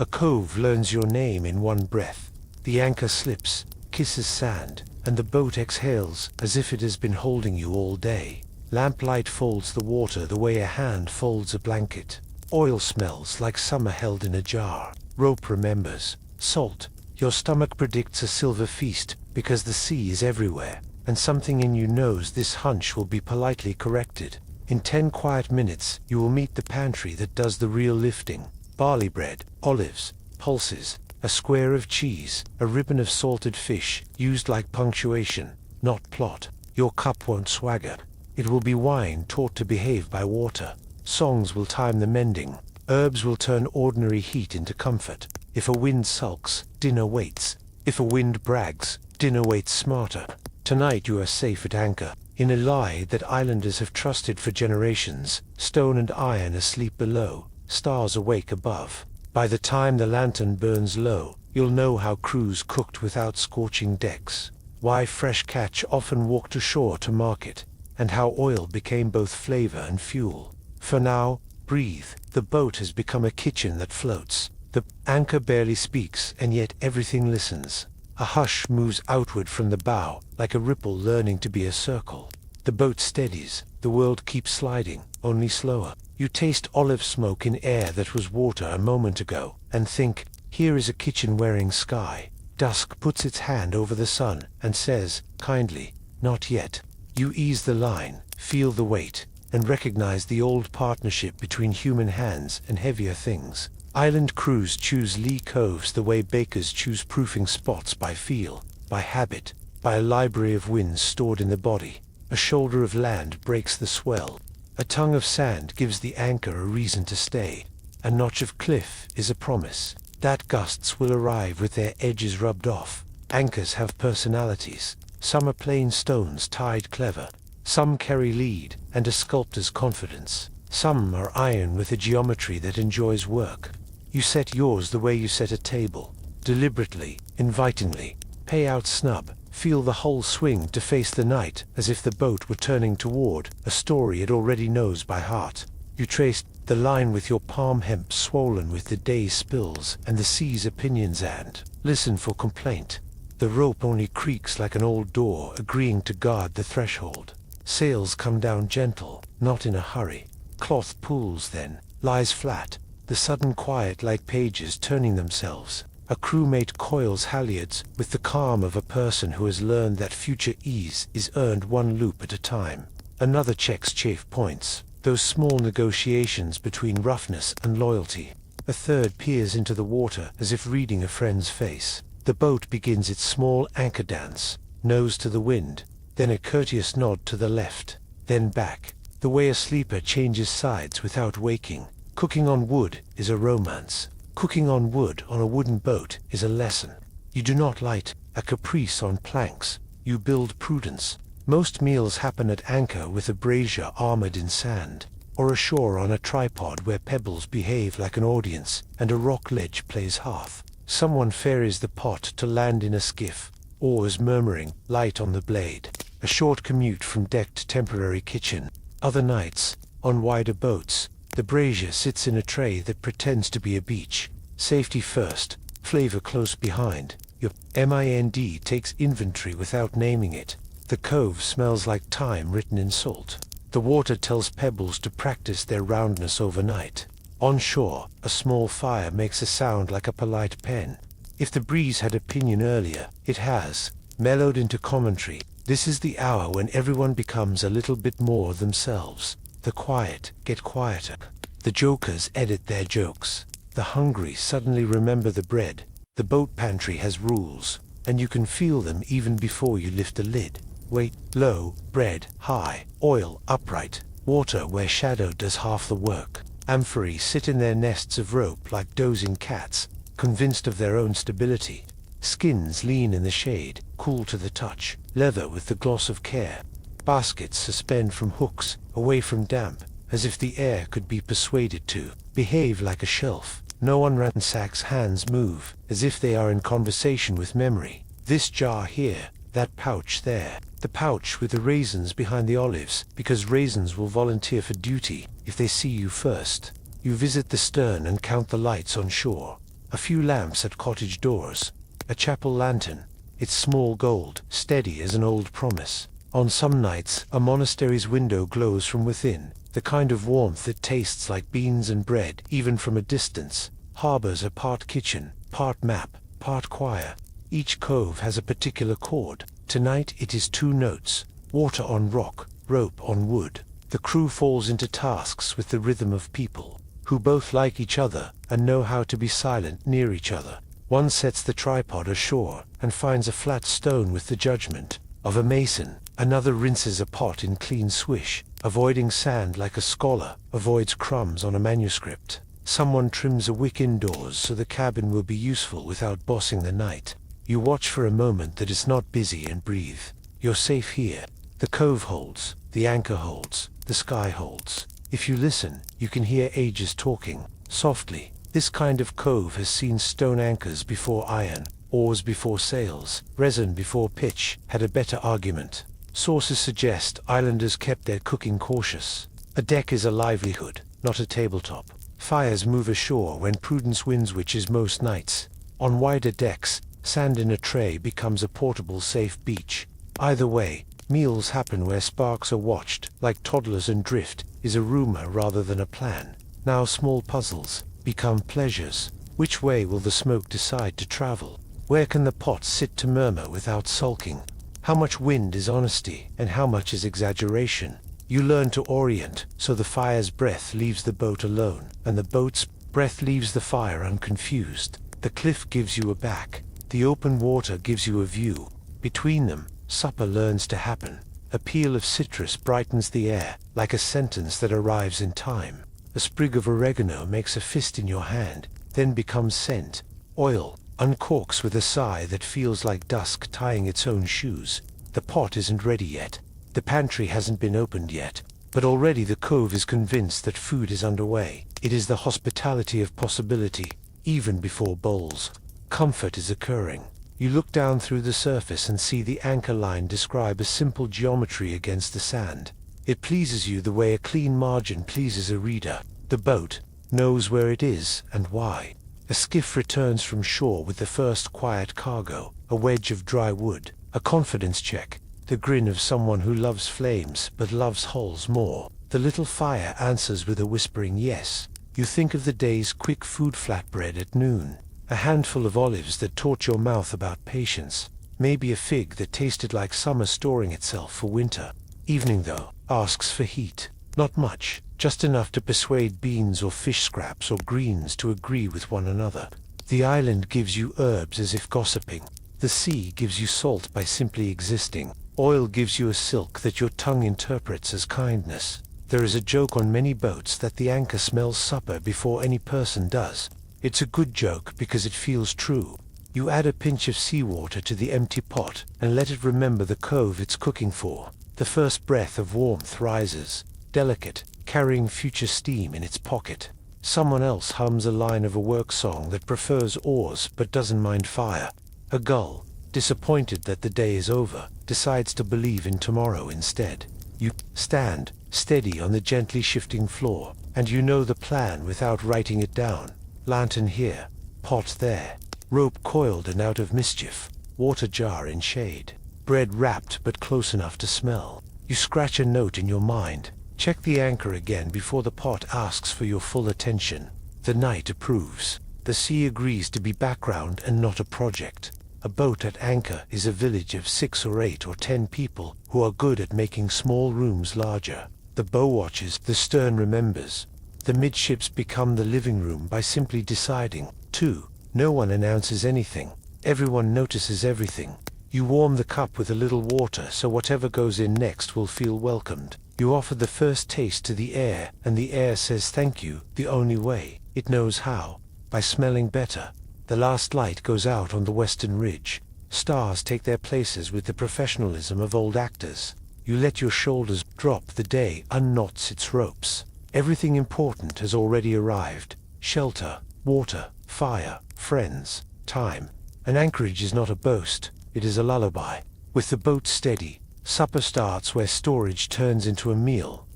A cove learns your name in one breath. The anchor slips, kisses sand, and the boat exhales as if it has been holding you all day. Lamplight folds the water the way a hand folds a blanket. Oil smells like summer held in a jar. Rope remembers. Salt. Your stomach predicts a silver feast because the sea is everywhere, and something in you knows this hunch will be politely corrected. In 10 quiet minutes, you will meet the pantry that does the real lifting. Barley bread, olives, pulses, a square of cheese, a ribbon of salted fish, used like punctuation, not plot. Your cup won't swagger. It will be wine taught to behave by water. Songs will time the mending. Herbs will turn ordinary heat into comfort. If a wind sulks, dinner waits. If a wind brags, dinner waits smarter. Tonight you are safe at anchor, in a lie that islanders have trusted for generations, stone and iron asleep below, stars awake above. By the time the lantern burns low, you'll know how crews cooked without scorching decks, why fresh catch often walked ashore to market, and how oil became both flavor and fuel. For now, breathe. The boat has become a kitchen that floats. The anchor barely speaks, and yet everything listens. A hush moves outward from the bow, like a ripple learning to be a circle. The boat steadies. The world keeps sliding, only slower. You taste olive smoke in air that was water a moment ago, and think, here is a kitchen wearing sky. Dusk puts its hand over the sun, and says, kindly, not yet. You ease the line, feel the weight, and recognize the old partnership between human hands and heavier things. Island crews choose lee coves the way bakers choose proofing spots, by feel, by habit, by a library of winds stored in the body. A shoulder of land breaks the swell. A tongue of sand gives the anchor a reason to stay. A notch of cliff is a promise that gusts will arrive with their edges rubbed off. Anchors have personalities. Some are plain stones tied clever. Some carry lead and a sculptor's confidence. Some are iron with a geometry that enjoys work. You set yours the way you set a table. Deliberately, invitingly. Pay out snub. Feel the hull swing to face the night, as if the boat were turning toward a story it already knows by heart. You trace the line with your palm hemp swollen with the day's spills and the sea's opinions, and listen for complaint. The rope only creaks like an old door agreeing to guard the threshold. Sails come down gentle, not in a hurry. Cloth pulls then, lies flat, the sudden quiet like pages turning themselves. A crewmate coils halyards with the calm of a person who has learned that future ease is earned one loop at a time. Another checks chafe points, those small negotiations between roughness and loyalty. A third peers into the water as if reading a friend's face. The boat begins its small anchor dance, nose to the wind, then a courteous nod to the left, then back. The way a sleeper changes sides without waking. Cooking on wood is a romance. Cooking on wood on a wooden boat is a lesson. You do not light a caprice on planks. You build prudence. Most meals happen at anchor with a brazier armored in sand, or ashore on a tripod where pebbles behave like an audience and a rock ledge plays hearth. Someone ferries the pot to land in a skiff, oars murmuring, light on the blade. A short commute from deck to temporary kitchen. Other nights, on wider boats, the brazier sits in a tray that pretends to be a beach. Safety first, flavor close behind. Your mind takes inventory without naming it. The cove smells like time written in salt. The water tells pebbles to practice their roundness overnight. On shore, a small fire makes a sound like a polite pen. If the breeze had opinion earlier, it has, mellowed into commentary. This is the hour when everyone becomes a little bit more themselves. The quiet get quieter. The jokers edit their jokes. The hungry suddenly remember the bread. The boat pantry has rules, and you can feel them even before you lift the lid. Weight low, bread high, oil upright, water where shadow does half the work. Amphorae sit in their nests of rope like dozing cats, convinced of their own stability. Skins lean in the shade, cool to the touch, leather with the gloss of care. Baskets suspend from hooks, away from damp, as if the air could be persuaded to behave like a shelf. No one ransacks, hands move, as if they are in conversation with memory. This jar here, that pouch there. The pouch with the raisins behind the olives, because raisins will volunteer for duty if they see you first. You visit the stern and count the lights on shore. A few lamps at cottage doors. A chapel lantern, its small gold, steady as an old promise. On some nights, a monastery's window glows from within, the kind of warmth that tastes like beans and bread, even from a distance. Harbors are part kitchen, part map, part choir. Each cove has a particular chord. Tonight it is 2 notes, water on rock, rope on wood. The crew falls into tasks with the rhythm of people, who both like each other and know how to be silent near each other. One sets the tripod ashore and finds a flat stone with the judgment of a mason. Another rinses a pot in clean swish, avoiding sand like a scholar avoids crumbs on a manuscript. Someone trims a wick indoors so the cabin will be useful without bossing the night. You watch for a moment that is not busy and breathe. You're safe here. The cove holds, the anchor holds, the sky holds. If you listen, you can hear ages talking, softly. This kind of cove has seen stone anchors before iron, oars before sails, resin before pitch, had a better argument. Sources suggest islanders kept their cooking cautious. A deck is a livelihood, not a tabletop. Fires move ashore when prudence wins, which is most nights. On wider decks, sand in a tray becomes a portable safe beach. Either way, meals happen where sparks are watched, like toddlers, and drift is a rumor rather than a plan. Now small puzzles become pleasures. Which way will the smoke decide to travel? Where can the pot sit to murmur without sulking? How much wind is honesty, and how much is exaggeration? You learn to orient, so the fire's breath leaves the boat alone, and the boat's breath leaves the fire unconfused. The cliff gives you a back. The open water gives you a view. Between them, supper learns to happen. A peel of citrus brightens the air, like a sentence that arrives in time. A sprig of oregano makes a fist in your hand, then becomes scent. Oil uncorks with a sigh that feels like dusk tying its own shoes. The pot isn't ready yet. The pantry hasn't been opened yet. But already the cove is convinced that food is underway. It is the hospitality of possibility, even before bowls. Comfort is occurring. You look down through the surface and see the anchor line describe a simple geometry against the sand. It pleases you the way a clean margin pleases a reader. The boat knows where it is and why. A skiff returns from shore with the first quiet cargo, a wedge of dry wood, a confidence check, the grin of someone who loves flames but loves hulls more. The little fire answers with a whispering yes. You think of the day's quick food, flatbread at noon, a handful of olives that taught your mouth about patience, maybe a fig that tasted like summer storing itself for winter. Evening, though, asks for heat. Not much, just enough to persuade beans or fish scraps or greens to agree with one another. The island gives you herbs as if gossiping. The sea gives you salt by simply existing. Oil gives you a silk that your tongue interprets as kindness. There is a joke on many boats that the anchor smells supper before any person does. It's a good joke because it feels true. You add a pinch of seawater to the empty pot and let it remember the cove it's cooking for. The first breath of warmth rises, delicate, carrying future steam in its pocket. Someone else hums a line of a work song that prefers oars but doesn't mind fire. A gull, disappointed that the day is over, decides to believe in tomorrow instead. You stand, steady on the gently shifting floor, and you know the plan without writing it down. Lantern here, pot there, rope coiled and out of mischief, water jar in shade, bread wrapped but close enough to smell. You scratch a note in your mind. Check the anchor again before the pot asks for your full attention. The night approves. The sea agrees to be background and not a project. A boat at anchor is a village of 6 or 8 or 10 people who are good at making small rooms larger. The bow watches, the stern remembers. The midships become the living room by simply deciding. 2. No one announces anything. Everyone notices everything. You warm the cup with a little water so whatever goes in next will feel welcomed. You offer the first taste to the air, and the air says thank you, the only way. It knows how. By smelling better. The last light goes out on the western ridge. Stars take their places with the professionalism of old actors. You let your shoulders drop. The day unknots its ropes. Everything important has already arrived. Shelter, water, fire, friends, time. An anchorage is not a boast, it is a lullaby. With the boat steady, supper starts where storage turns into a meal.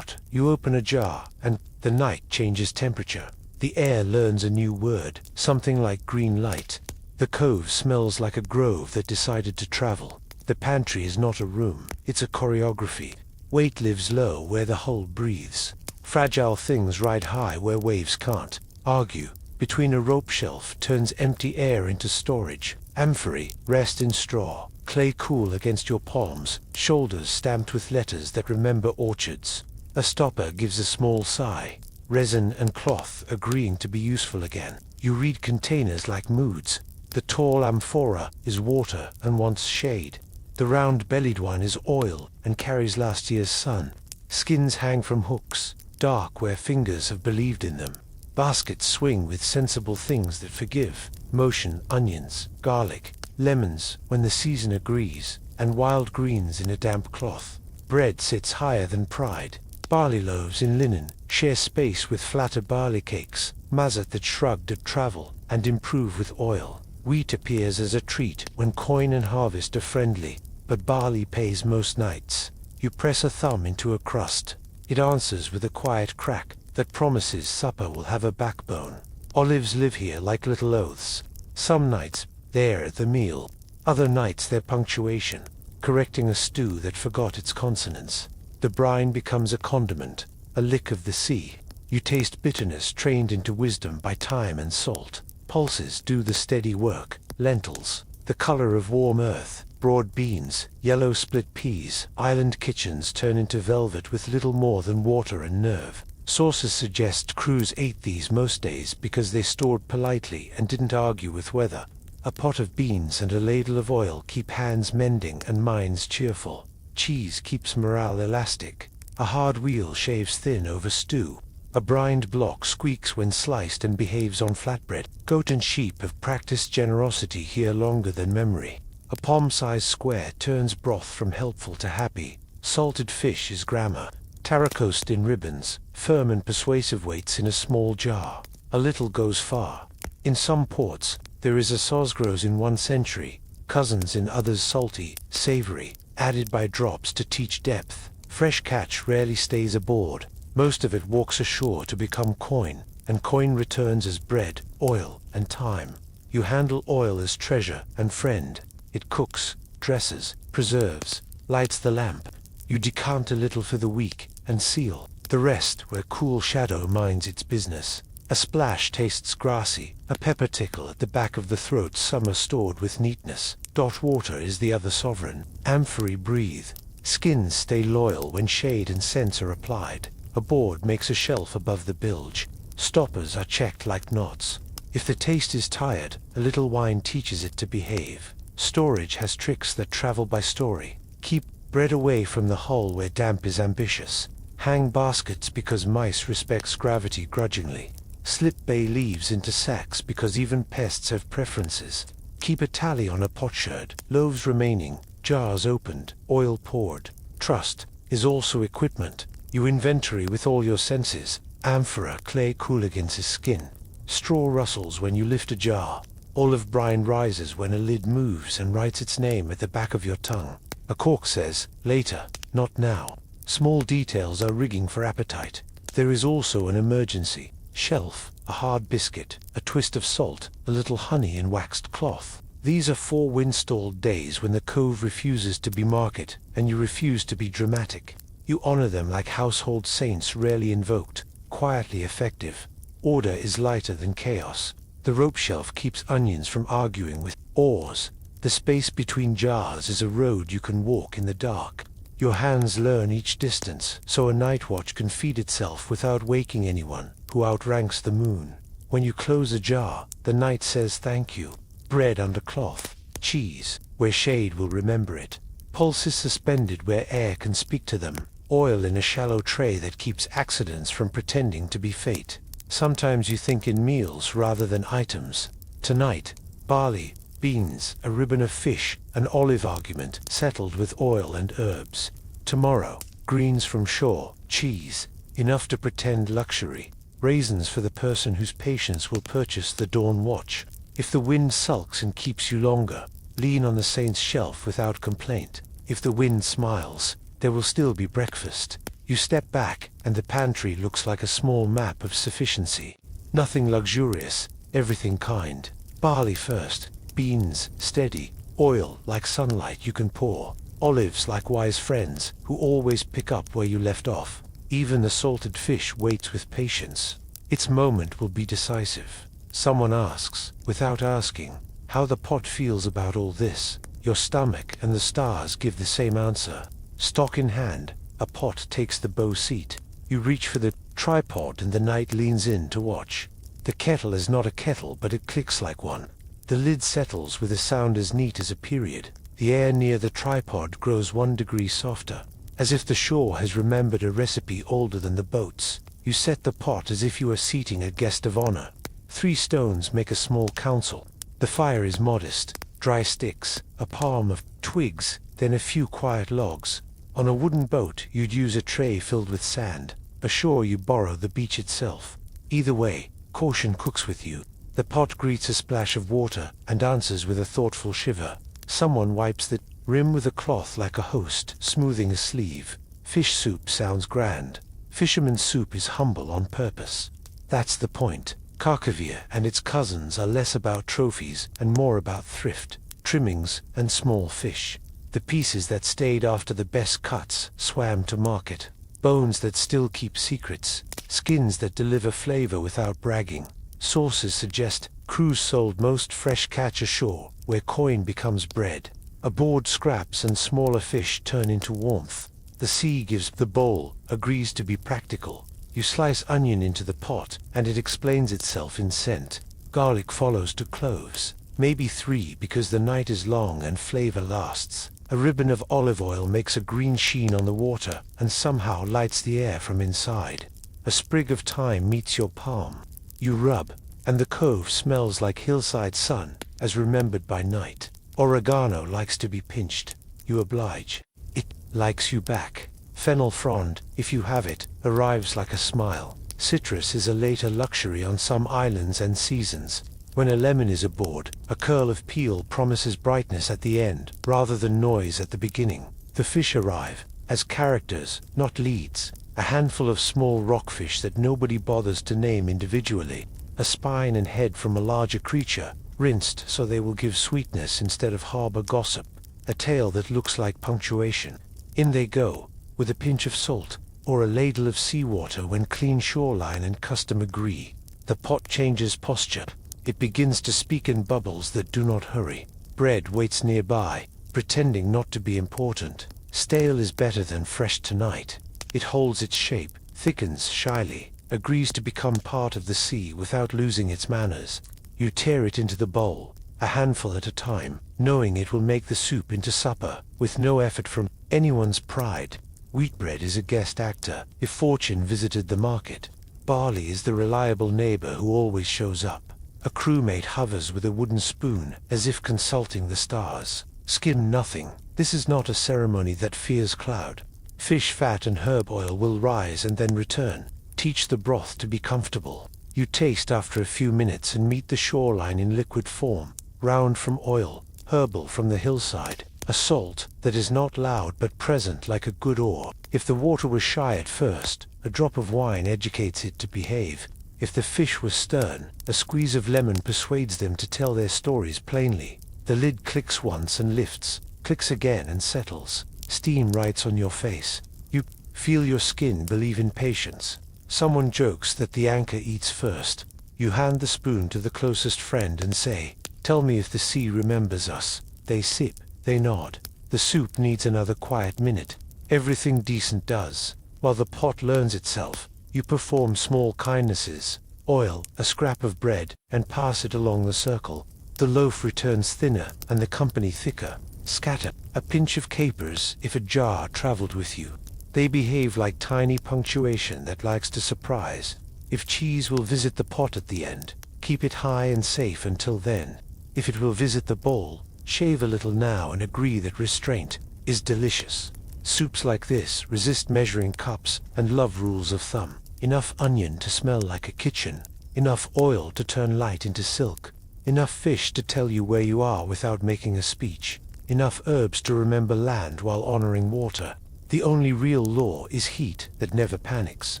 You open a jar, and the night changes temperature. The air learns a new word, something like green light. The cove smells like a grove that decided to travel. The pantry is not a room, it's a choreography. Weight lives low where the hull breathes. Fragile things ride high where waves can't. Argue between a rope shelf turns empty air into storage. Amphory, rest in straw. Clay cool against your palms, shoulders stamped with letters that remember orchards. A stopper gives a small sigh. Resin and cloth agreeing to be useful again. You read containers like moods. The tall amphora is water and wants shade. The round-bellied one is oil and carries last year's sun. Skins hang from hooks, dark where fingers have believed in them. Baskets swing with sensible things that forgive. Motion, onions, garlic, lemons when the season agrees, and wild greens in a damp cloth. Bread sits higher than pride. Barley loaves in linen share space with flatter barley cakes. Mazot that shrugged at travel and improve with oil. Wheat appears as a treat when coin and harvest are friendly, but barley pays most nights. You press a thumb into a crust. It answers with a quiet crack that promises supper will have a backbone. Olives live here like little oaths. Some nights, they're the meal. Other nights they're punctuation, correcting a stew that forgot its consonants. The brine becomes a condiment, a lick of the sea. You taste bitterness trained into wisdom by time and salt. Pulses do the steady work. Lentils, the color of warm earth. Broad beans, yellow split peas. Island kitchens turn into velvet with little more than water and nerve. Sources suggest crews ate these most days because they stored politely and didn't argue with weather. A pot of beans and a ladle of oil keep hands mending and minds cheerful. Cheese keeps morale elastic. A hard wheel shaves thin over stew. A brined block squeaks when sliced and behaves on flatbread. Goat and sheep have practiced generosity here longer than memory. A palm-sized square turns broth from helpful to happy. Salted fish is grammar. Taracost in ribbons, firm and persuasive waits in a small jar. A little goes far. In some ports, there is a sauce grows in 1 century, cousins in others salty, savory, added by drops to teach depth. Fresh catch rarely stays aboard. Most of it walks ashore to become coin, and coin returns as bread, oil, and time. You handle oil as treasure and friend. It cooks, dresses, preserves, lights the lamp. You decant a little for the weak, and seal the rest where cool shadow minds its business. A splash tastes grassy, a pepper tickle at the back of the throat, summer stored with neatness. Water is the other sovereign. Amphory breathe. Skins stay loyal when shade and scents are applied. A board makes a shelf above the bilge. Stoppers are checked like knots. If the taste is tired, a little wine teaches it to behave. Storage has tricks that travel by story. Keep bread away from the hull where damp is ambitious. Hang baskets because mice respects gravity grudgingly. Slip bay leaves into sacks because even pests have preferences. Keep a tally on a potsherd. Loaves remaining, jars opened, oil poured. Trust is also equipment. You inventory with all your senses. Amphora, clay cool against his skin. Straw rustles when you lift a jar. Olive brine rises when a lid moves and writes its name at the back of your tongue. A cork says, later, not now. Small details are rigging for appetite. There is also an emergency. Shelf, a hard biscuit, a twist of salt, a little honey in waxed cloth. These are 4 wind-stalled days when the cove refuses to be market, and you refuse to be dramatic. You honor them like household saints rarely invoked, quietly effective. Order is lighter than chaos. The rope shelf keeps onions from arguing with oars. The space between jars is a road you can walk in the dark. Your hands learn each distance, so a night watch can feed itself without waking anyone who outranks the moon. When you close a jar, the night says thank you. Bread under cloth. Cheese, where shade will remember it. Pulses suspended where air can speak to them. Oil in a shallow tray that keeps accidents from pretending to be fate. Sometimes you think in meals rather than items. Tonight, barley, beans, a ribbon of fish, an olive argument settled with oil and herbs. Tomorrow, greens from shore, cheese, enough to pretend luxury. Raisins for the person whose patience will purchase the dawn watch. If the wind sulks and keeps you longer, lean on the saint's shelf without complaint. If the wind smiles, there will still be breakfast. You step back, and the pantry looks like a small map of sufficiency. Nothing luxurious, everything kind. Barley first, beans, steady, oil like sunlight you can pour, olives like wise friends who always pick up where you left off. Even the salted fish waits with patience. Its moment will be decisive. Someone asks, without asking, how the pot feels about all this. Your stomach and the stars give the same answer. Stock in hand, a pot takes the bow seat. You reach for the tripod and the night leans in to watch. The kettle is not a kettle, but it clicks like one. The lid settles with a sound as neat as a period. The air near the tripod grows 1 degree softer, as if the shore has remembered a recipe older than the boats. You set the pot as if you were seating a guest of honor. 3 stones make a small council. The fire is modest, dry sticks, a palm of twigs, then a few quiet logs. On a wooden boat you'd use a tray filled with sand. Ashore you borrow the beach itself. Either way, caution cooks with you. The pot greets a splash of water and answers with a thoughtful shiver. Someone wipes the rim with a cloth like a host, smoothing a sleeve. Fish soup sounds grand. Fisherman's soup is humble on purpose. That's the point. Karkavir and its cousins are less about trophies and more about thrift, trimmings, and small fish. The pieces that stayed after the best cuts swam to market. Bones that still keep secrets. Skins that deliver flavor without bragging. Sources suggest crews sold most fresh catch ashore, where coin becomes bread. Aboard scraps and smaller fish turn into warmth. The sea gives the bowl, agrees to be practical. You slice onion into the pot, and it explains itself in scent. Garlic follows to cloves. Maybe 3 because the night is long and flavor lasts. A ribbon of olive oil makes a green sheen on the water and somehow lights the air from inside. A sprig of thyme meets your palm. You rub, and the cove smells like hillside sun, as remembered by night. Oregano likes to be pinched. You oblige. It likes you back. Fennel frond, if you have it, arrives like a smile. Citrus is a later luxury on some islands and seasons. When a lemon is aboard, a curl of peel promises brightness at the end, rather than noise at the beginning. The fish arrive, as characters, not leads. A handful of small rockfish that nobody bothers to name individually. A spine and head from a larger creature, rinsed so they will give sweetness instead of harbor gossip. A tail that looks like punctuation. In they go, with a pinch of salt, or a ladle of seawater when clean shoreline and custom agree. The pot changes posture. It begins to speak in bubbles that do not hurry. Bread waits nearby, pretending not to be important. Stale is better than fresh tonight. It holds its shape, thickens shyly, agrees to become part of the sea without losing its manners. You tear it into the bowl, a handful at a time, knowing it will make the soup into supper, with no effort from anyone's pride. Wheatbread is a guest actor, if fortune visited the market. Barley is the reliable neighbor who always shows up. A crewmate hovers with a wooden spoon, as if consulting the stars. Skim nothing. This is not a ceremony that fears cloud. Fish fat and herb oil will rise and then return. Teach the broth to be comfortable. You taste after a few minutes and meet the shoreline in liquid form, round from oil, herbal from the hillside. A salt that is not loud but present like a good oar. If the water was shy at first, a drop of wine educates it to behave. If the fish was stern, a squeeze of lemon persuades them to tell their stories plainly. The lid clicks once and lifts, clicks again and settles. Steam writes on your face. You feel your skin believe in patience. Someone jokes that the anchor eats first. You hand the spoon to the closest friend and say, "Tell me if the sea remembers us." They sip, they nod. The soup needs another quiet minute. Everything decent does. While the pot learns itself, you perform small kindnesses. Oil, a scrap of bread, and pass it along the circle. The loaf returns thinner, and the company thicker. Scatter, a pinch of capers if a jar traveled with you. They behave like tiny punctuation that likes to surprise. If cheese will visit the pot at the end, keep it high and safe until then. If it will visit the bowl, shave a little now and agree that restraint is delicious. Soups like this resist measuring cups and love rules of thumb. Enough onion to smell like a kitchen. Enough oil to turn light into silk. Enough fish to tell you where you are without making a speech. Enough herbs to remember land while honoring water. The only real law is heat that never panics.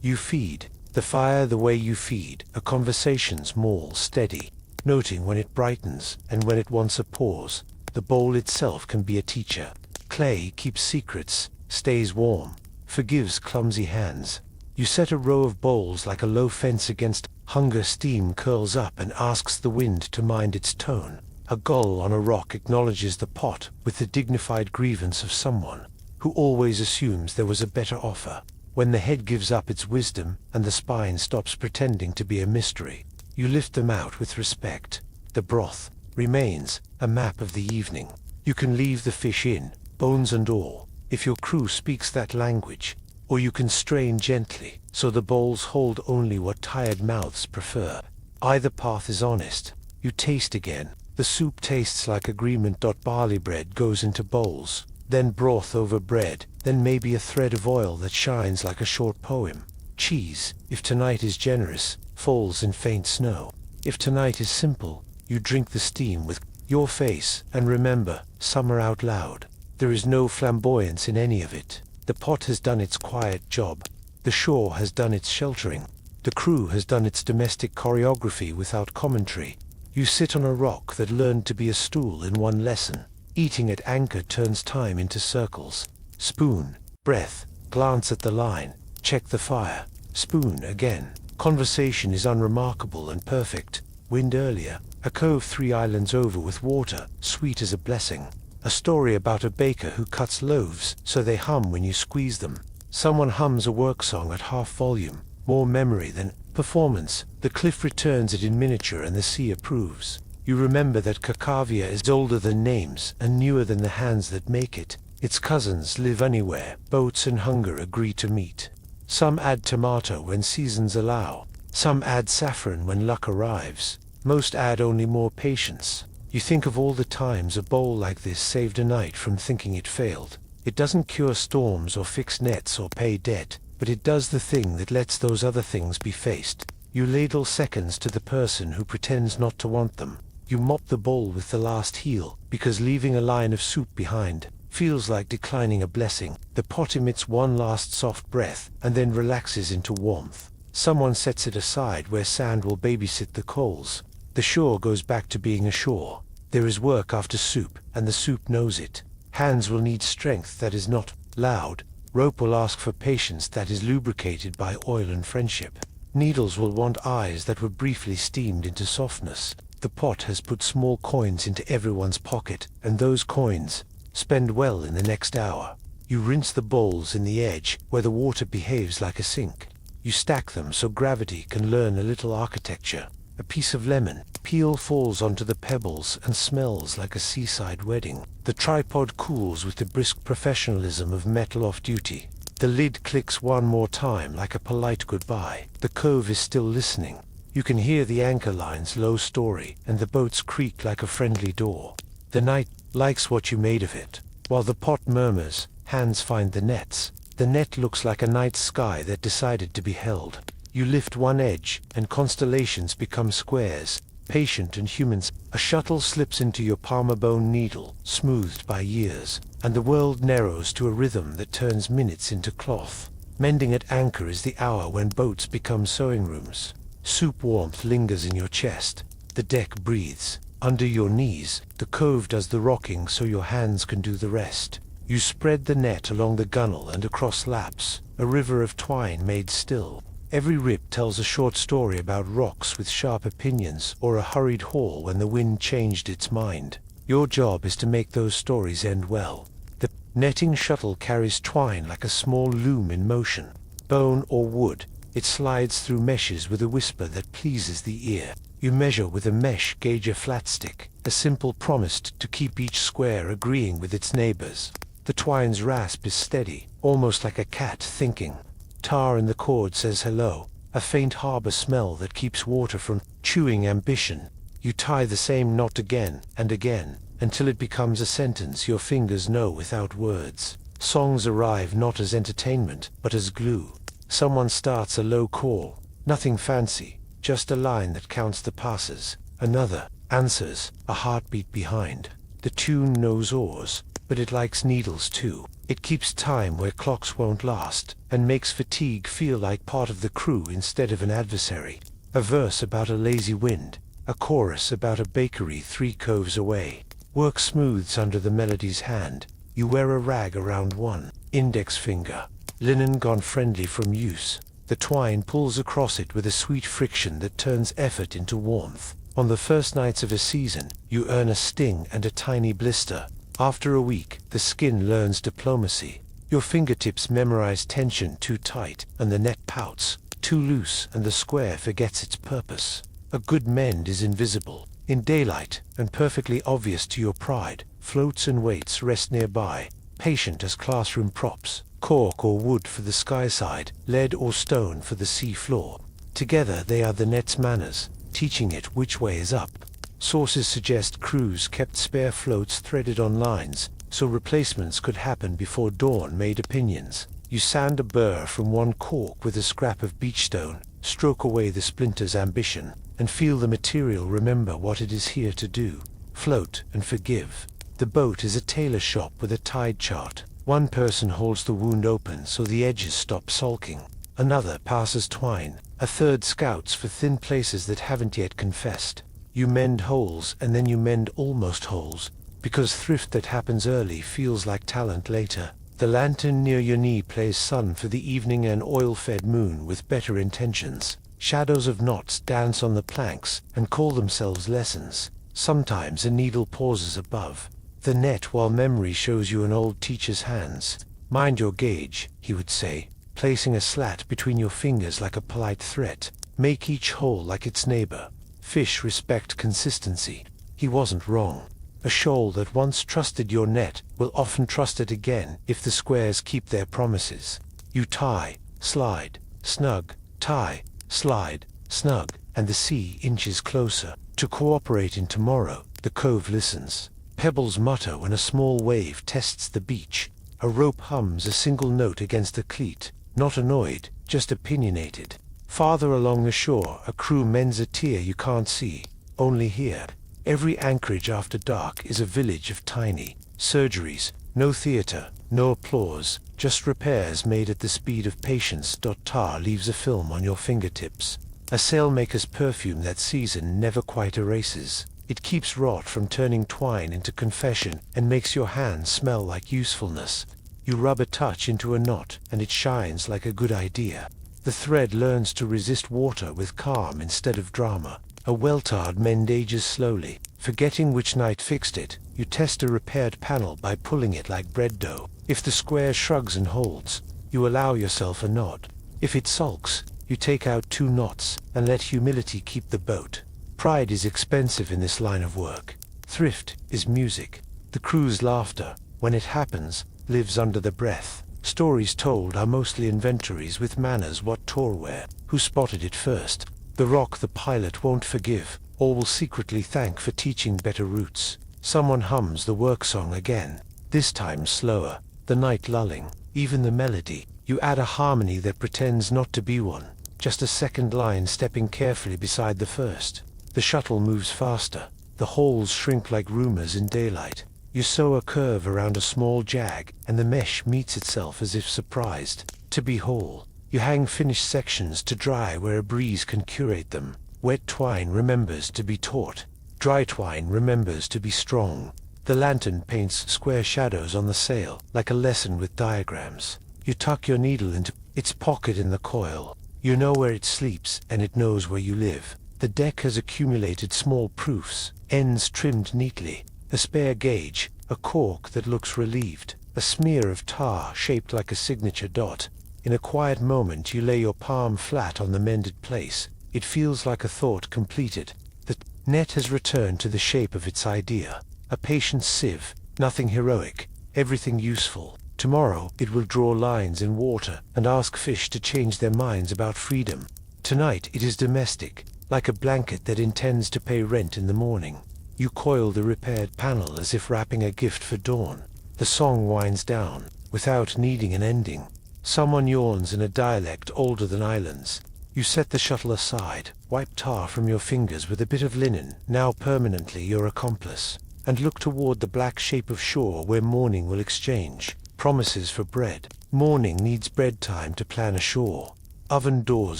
You feed. The fire the way you feed, a conversation's maul steady, noting when it brightens and when it wants a pause. The bowl itself can be a teacher. Clay keeps secrets, stays warm, forgives clumsy hands. You set a row of bowls like a low fence against hunger. Steam curls up and asks the wind to mind its tone. A gull on a rock acknowledges the pot with the dignified grievance of someone who always assumes there was a better offer. When the head gives up its wisdom and the spine stops pretending to be a mystery, you lift them out with respect. The broth remains a map of the evening. You can leave the fish in, bones and all, if your crew speaks that language, or you can strain gently, so the bowls hold only what tired mouths prefer. Either path is honest. You taste again. The soup tastes like agreement. Barley bread goes into bowls, then broth over bread, then maybe a thread of oil that shines like a short poem. Cheese, if tonight is generous, falls in faint snow. If tonight is simple, you drink the steam with your face, and remember, summer out loud. There is no flamboyance in any of it. The pot has done its quiet job. The shore has done its sheltering. The crew has done its domestic choreography without commentary. You sit on a rock that learned to be a stool in one lesson. Eating at anchor turns time into circles. Spoon, breath, glance at the line, check the fire. Spoon again. Conversation is unremarkable and perfect. Wind earlier. A cove 3 islands over with water, sweet as a blessing. A story about a baker who cuts loaves so they hum when you squeeze them. Someone hums a work song at half volume. More memory than performance. The cliff returns it in miniature and the sea approves. You remember that Cacavia is older than names and newer than the hands that make it. Its cousins live anywhere. Boats and hunger agree to meet. Some add tomato when seasons allow. Some add saffron when luck arrives. Most add only more patience. You think of all the times a bowl like this saved a night from thinking it failed. It doesn't cure storms or fix nets or pay debt, but it does the thing that lets those other things be faced. You ladle seconds to the person who pretends not to want them. You mop the bowl with the last heel, because leaving a line of soup behind feels like declining a blessing. The pot emits one last soft breath, and then relaxes into warmth. Someone sets it aside where sand will babysit the coals. The shore goes back to being a shore. There is work after soup, and the soup knows it. Hands will need strength that is not loud. Rope will ask for patience that is lubricated by oil and friendship. Needles will want eyes that were briefly steamed into softness. The pot has put small coins into everyone's pocket, and those coins spend well in the next hour. You rinse the bowls in the edge, where the water behaves like a sink. You stack them so gravity can learn a little architecture. A piece of lemon peel falls onto the pebbles and smells like a seaside wedding. The tripod cools with the brisk professionalism of metal off-duty. The lid clicks one more time like a polite goodbye. The cove is still listening. You can hear the anchor line's low story, and the boats creak like a friendly door. The night likes what you made of it. While the pot murmurs, hands find the nets. The net looks like a night sky that decided to be held. You lift one edge, and constellations become squares, patient and humans. A shuttle slips into your palmar bone needle, smoothed by years, and the world narrows to a rhythm that turns minutes into cloth. Mending at anchor is the hour when boats become sewing rooms. Soup warmth lingers in your chest. The deck breathes. Under your knees, the cove does the rocking so your hands can do the rest. You spread the net along the gunwale and across laps, a river of twine made still. Every rip tells a short story about rocks with sharp opinions or a hurried haul when the wind changed its mind. Your job is to make those stories end well. The netting shuttle carries twine like a small loom in motion. Bone or wood, it slides through meshes with a whisper that pleases the ear. You measure with a mesh gauge a flat stick, a simple promise to keep each square agreeing with its neighbors. The twine's rasp is steady, almost like a cat thinking. Tar in the cord says hello, a faint harbor smell that keeps water from chewing ambition. You tie the same knot again and again, until it becomes a sentence your fingers know without words. Songs arrive not as entertainment, but as glue. Someone starts a low call, nothing fancy, just a line that counts the passes. Another answers, a heartbeat behind. The tune knows oars, but it likes needles too. It keeps time where clocks won't last, and makes fatigue feel like part of the crew instead of an adversary. A verse about a lazy wind, a chorus about a bakery 3 coves away. Work smooths under the melody's hand. You wear a rag around one index finger, linen gone friendly from use. The twine pulls across it with a sweet friction that turns effort into warmth. On the first nights of a season, you earn a sting and a tiny blister. After a week, the skin learns diplomacy. Your fingertips memorize tension too tight, and the net pouts. Too loose, and the square forgets its purpose. A good mend is invisible. In daylight, and perfectly obvious to your pride, floats and weights rest nearby, patient as classroom props. Cork or wood for the sky side, lead or stone for the sea floor. Together they are the net's manners, teaching it which way is up. Sources suggest crews kept spare floats threaded on lines, so replacements could happen before dawn made opinions. You sand a burr from one cork with a scrap of beachstone, stroke away the splinter's ambition, and feel the material remember what it is here to do. Float and forgive. The boat is a tailor shop with a tide chart. One person holds the wound open so the edges stop sulking. Another passes twine. A third scouts for thin places that haven't yet confessed. You mend holes and then you mend almost holes, because thrift that happens early feels like talent later. The lantern near your knee plays sun for the evening and oil-fed moon with better intentions. Shadows of knots dance on the planks and call themselves lessons. Sometimes a needle pauses above the net while memory shows you an old teacher's hands. Mind your gauge, he would say, placing a slat between your fingers like a polite threat. Make each hole like its neighbor. Fish respect consistency. He wasn't wrong. A shoal that once trusted your net will often trust it again if the squares keep their promises. You tie, slide, snug, tie, slide, snug, and the sea inches closer. To cooperate in tomorrow, the cove listens. Pebbles mutter when a small wave tests the beach. A rope hums a single note against a cleat, not annoyed, just opinionated. Farther along the shore, a crew mends a tier you can't see, only hear. Every anchorage after dark is a village of tiny surgeries, no theater, no applause, just repairs made at the speed of patience. Tar leaves a film on your fingertips. A sailmaker's perfume that season never quite erases. It keeps rot from turning twine into confession and makes your hands smell like usefulness. You rub a touch into a knot and it shines like a good idea. The thread learns to resist water with calm instead of drama. A well-tarred mend ages slowly. Forgetting which night fixed it, you test a repaired panel by pulling it like bread dough. If the square shrugs and holds, you allow yourself a nod. If it sulks, you take out 2 knots and let humility keep the boat. Pride is expensive in this line of work. Thrift is music. The crew's laughter, when it happens, lives under the breath. Stories told are mostly inventories with manners what torware, who spotted it first. The rock the pilot won't forgive, or will secretly thank for teaching better routes. Someone hums the work song again, this time slower, the night lulling, even the melody. You add a harmony that pretends not to be one, just a second line stepping carefully beside the first. The shuttle moves faster, the holes shrink like rumors in daylight. You sew a curve around a small jag, and the mesh meets itself as if surprised to be whole. You hang finished sections to dry where a breeze can curate them. Wet twine remembers to be taut. Dry twine remembers to be strong. The lantern paints square shadows on the sail, like a lesson with diagrams. You tuck your needle into its pocket in the coil. You know where it sleeps, and it knows where you live. The deck has accumulated small proofs, ends trimmed neatly. A spare gauge, a cork that looks relieved, a smear of tar shaped like a signature dot. In a quiet moment you lay your palm flat on the mended place. It feels like a thought completed. The net has returned to the shape of its idea. A patient sieve, nothing heroic, everything useful. Tomorrow it will draw lines in water and ask fish to change their minds about freedom. Tonight it is domestic, like a blanket that intends to pay rent in the morning. You coil the repaired panel as if wrapping a gift for dawn. The song winds down, without needing an ending. Someone yawns in a dialect older than islands. You set the shuttle aside, wipe tar from your fingers with a bit of linen, now permanently your accomplice, and look toward the black shape of shore where morning will exchange Promises for bread. Morning needs bread time to plan ashore. Oven doors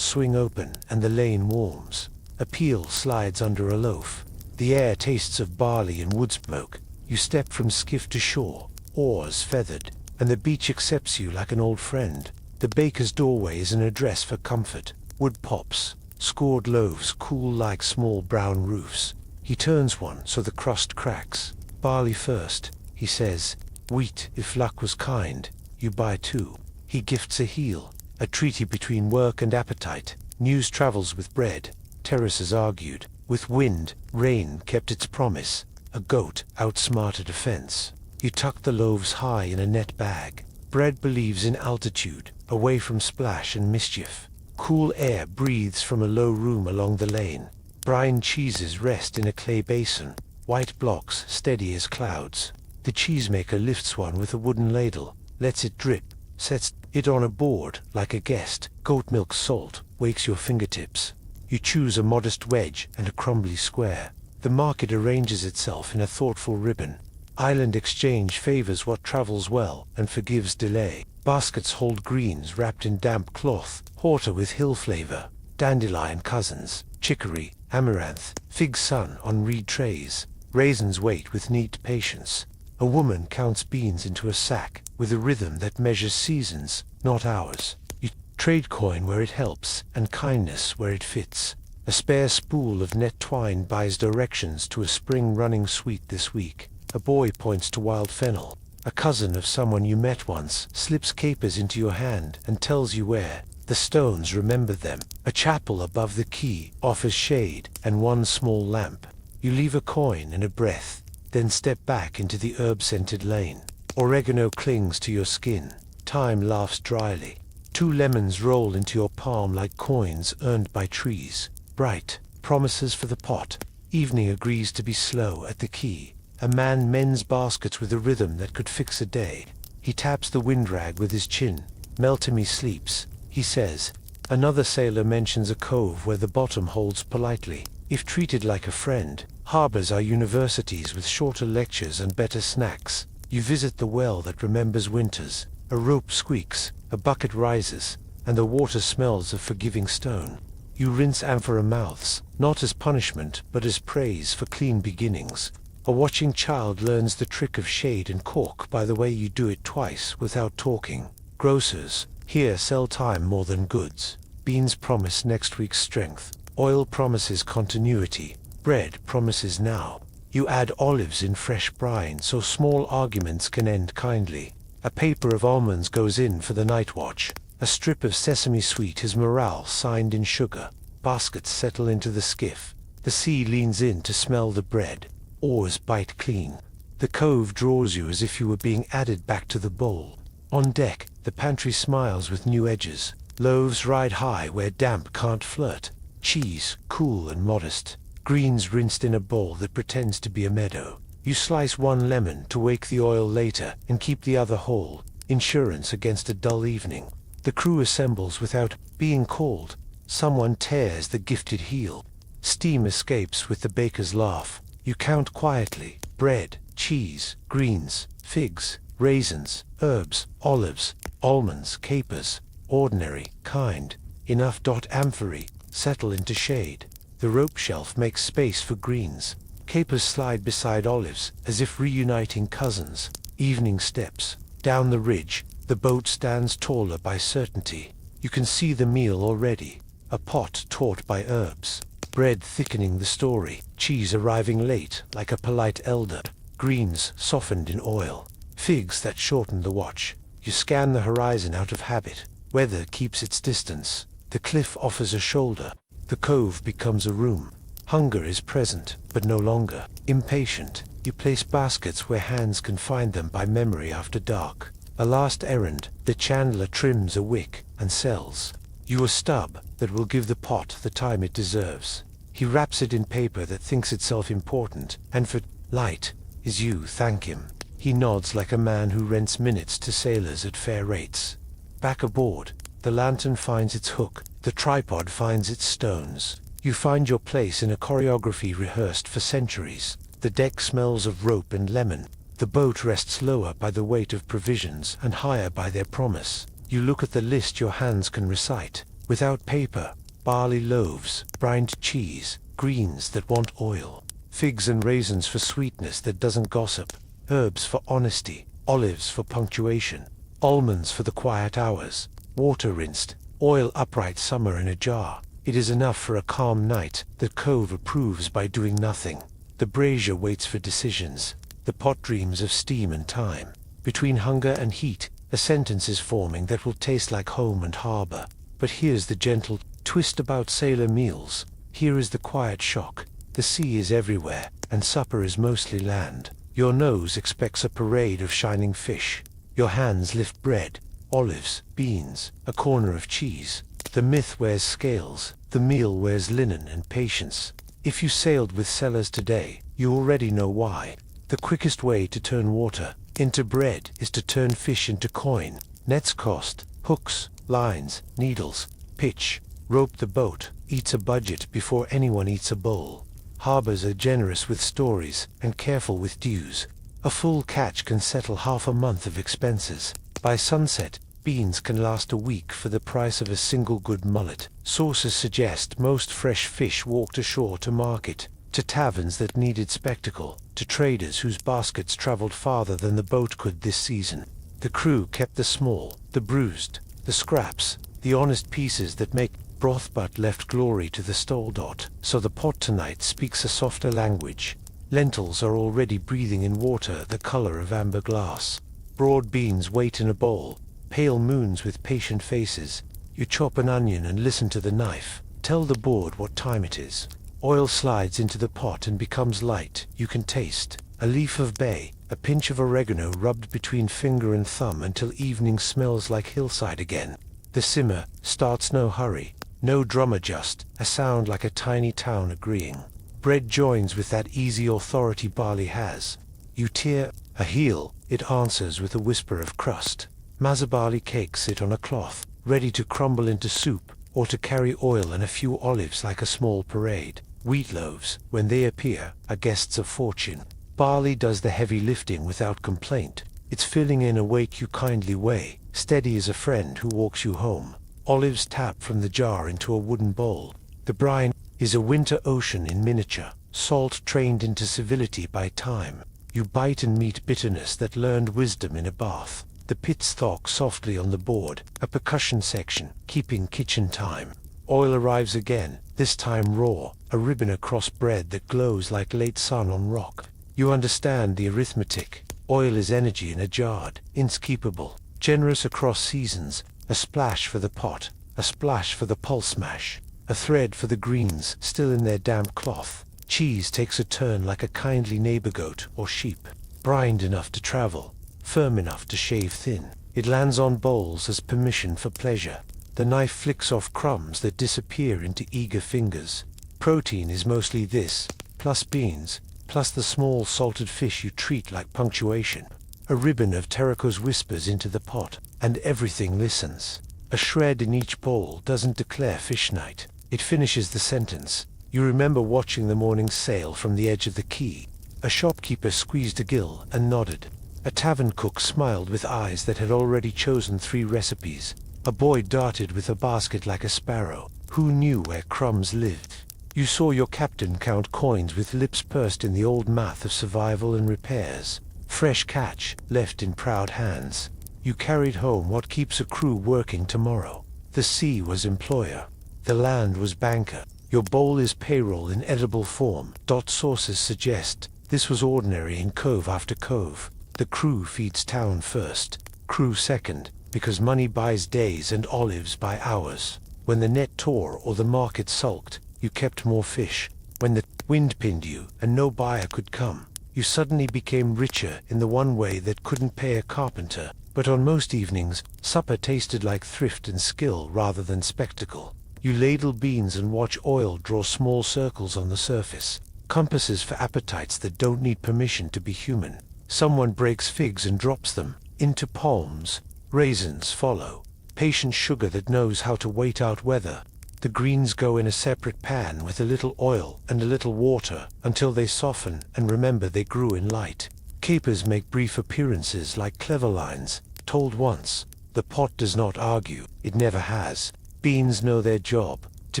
swing open and the lane warms. A peel slides under a loaf. The air tastes of barley and wood smoke. You step from skiff to shore, oars feathered, and the beach accepts you like an old friend. The baker's doorway is an address for comfort. Wood pops, scored loaves cool like small brown roofs. He turns one so the crust cracks. Barley first, he says. Wheat, if luck was kind, you buy two. He gifts a heel, a treaty between work and appetite. News travels with bread. Terraces argued. With wind, rain kept its promise. A goat outsmarted a fence. You tuck the loaves high in a net bag. Bread believes in altitude, away from splash and mischief. Cool air breathes from a low room along the lane. Brine cheeses rest in a clay basin. White blocks steady as clouds. The cheesemaker lifts one with a wooden ladle, lets it drip, sets it on a board like a guest. Goat milk salt wakes your fingertips. You choose a modest wedge and a crumbly square. The market arranges itself in a thoughtful ribbon. Island exchange favors what travels well and forgives delay. Baskets hold greens wrapped in damp cloth, horta with hill flavor, dandelion cousins, chicory, amaranth, fig sun on reed trays. Raisins wait with neat patience. A woman counts beans into a sack with a rhythm that measures seasons, not hours. You trade coin where it helps and kindness where it fits. A spare spool of net twine buys directions to a spring running sweet this week. A boy points to wild fennel. A cousin of someone you met once slips capers into your hand and tells you where. The stones remember them. A chapel above the quay offers shade and one small lamp. You leave a coin and a breath, then step back into the herb-scented lane. Oregano clings to your skin. Time laughs dryly. 2 lemons roll into your palm like coins earned by trees. Bright promises for the pot. Evening agrees to be slow at the quay. A man mends baskets with a rhythm that could fix a day. He taps the windrag with his chin. Meltemy sleeps, he says. Another sailor mentions a cove where the bottom holds politely. If treated like a friend, harbors are universities with shorter lectures and better snacks. You visit the well that remembers winters. A rope squeaks, a bucket rises, and the water smells of forgiving stone. You rinse amphora mouths, not as punishment but as praise for clean beginnings. A watching child learns the trick of shade and cork by the way you do it twice without talking. Grocers here sell time more than goods. Beans promise next week's strength. Oil promises continuity. Bread promises now. You add olives in fresh brine so small arguments can end kindly. A paper of almonds goes in for the night watch. A strip of sesame sweet is morale signed in sugar. Baskets settle into the skiff. The sea leans in to smell the bread. Oars bite clean. The cove draws you as if you were being added back to the bowl. On deck, the pantry smiles with new edges. Loaves ride high where damp can't flirt. Cheese, cool and modest. Greens rinsed in a bowl that pretends to be a meadow. You slice 1 lemon to wake the oil later and keep the other whole. Insurance against a dull evening. The crew assembles without being called. Someone tears the gifted heel. Steam escapes with the baker's laugh. You count quietly. Bread, cheese, greens, figs, raisins, herbs, olives, almonds, capers. Ordinary, kind. Enough. Amphorae settle into shade. The rope shelf makes space for greens. Capers slide beside olives, as if reuniting cousins. Evening steps. Down the ridge, the boat stands taller by certainty. You can see the meal already. A pot taught by herbs. Bread thickening the story. Cheese arriving late, like a polite elder. Greens softened in oil. Figs that shorten the watch. You scan the horizon out of habit. Weather keeps its distance. The cliff offers a shoulder. The cove becomes a room. Hunger is present, but no longer. Impatient, you place baskets where hands can find them by memory after dark. A last errand, the chandler trims a wick and sells you a stub that will give the pot the time it deserves. He wraps it in paper that thinks itself important, and for light is you thank him. He nods like a man who rents minutes to sailors at fair rates. Back aboard, the lantern finds its hook, the tripod finds its stones. You find your place in a choreography rehearsed for centuries. The deck smells of rope and lemon. The boat rests lower by the weight of provisions and higher by their promise. You look at the list your hands can recite. Without paper, barley loaves, brined cheese, greens that want oil, figs and raisins for sweetness that doesn't gossip, herbs for honesty, olives for punctuation, almonds for the quiet hours, water rinsed, oil upright summer in a jar. It is enough for a calm night that Cove approves by doing nothing. The brazier waits for decisions. The pot dreams of steam and time. Between hunger and heat, a sentence is forming that will taste like home and harbor. But here's the gentle twist about sailor meals. Here is the quiet shock. The sea is everywhere, and supper is mostly land. Your nose expects a parade of shining fish. Your hands lift bread, olives, beans, a corner of cheese. The myth wears scales, the meal wears linen and patience. If you sailed with sellers today, you already know why. The quickest way to turn water into bread is to turn fish into coin. Nets cost, hooks, lines, needles, pitch, rope. The boat eats a budget before anyone eats a bowl. Harbors are generous with stories and careful with dues. A full catch can settle half a month of expenses. By sunset, beans can last a week for the price of a single good mullet. Sources suggest most fresh fish walked ashore to market, to taverns that needed spectacle, to traders whose baskets traveled farther than the boat could this season. The crew kept the small, the bruised, the scraps, the honest pieces that make broth, but left glory to the stoldot. So the pot tonight speaks a softer language. Lentils are already breathing in water the color of amber glass. Broad beans wait in a bowl, pale moons with patient faces. You chop an onion and listen to the knife. Tell the board what time it is. Oil slides into the pot and becomes light. You can taste a leaf of bay, a pinch of oregano rubbed between finger and thumb until evening smells like hillside again. The simmer starts, no hurry, no drummer, just a sound like a tiny town agreeing. Bread joins with that easy authority barley has. You tear a heel, it answers with a whisper of crust. Mazza cakes sit on a cloth, ready to crumble into soup, or to carry oil and a few olives like a small parade. Wheat loaves, when they appear, are guests of fortune. Barley does the heavy lifting without complaint. It's filling in a wake you kindly weigh, steady as a friend who walks you home. Olives tap from the jar into a wooden bowl. The brine is a winter ocean in miniature, salt trained into civility by time. You bite and meet bitterness that learned wisdom in a bath. The pits thok softly on the board, a percussion section, keeping kitchen time. Oil arrives again, this time raw, a ribbon across bread that glows like late sun on rock. You understand the arithmetic. Oil is energy in a jar, inskeepable, generous across seasons, a splash for the pot, a splash for the pulse mash, a thread for the greens still in their damp cloth. Cheese takes a turn like a kindly neighbor goat or sheep, brined enough to travel, firm enough to shave thin. It lands on bowls as permission for pleasure. The knife flicks off crumbs that disappear into eager fingers. Protein is mostly this, plus beans, plus the small salted fish you treat like punctuation. A ribbon of Terraco's whispers into the pot, and everything listens. A shred in each bowl doesn't declare fish night. It finishes the sentence. You remember watching the morning sail from the edge of the quay. A shopkeeper squeezed a gill and nodded. A tavern cook smiled with eyes that had already chosen 3 recipes. A boy darted with a basket like a sparrow. Who knew where crumbs lived? You saw your captain count coins with lips pursed in the old math of survival and repairs. Fresh catch, left in proud hands. You carried home what keeps a crew working tomorrow. The sea was employer. The land was banker. Your bowl is payroll in edible form. Sources suggest this was ordinary in cove after cove. The crew feeds town first, crew second, because money buys days and olives by hours. When the net tore or the market sulked, you kept more fish. When the wind pinned you and no buyer could come, you suddenly became richer in the one way that couldn't pay a carpenter. But on most evenings, supper tasted like thrift and skill rather than spectacle. You ladle beans and watch oil draw small circles on the surface. Compasses for appetites that don't need permission to be human. Someone breaks figs and drops them into palms. Raisins follow. Patient sugar that knows how to wait out weather. The greens go in a separate pan with a little oil and a little water until they soften and remember they grew in light. Capers make brief appearances like clever lines, told once. The pot does not argue, it never has. Beans know their job, to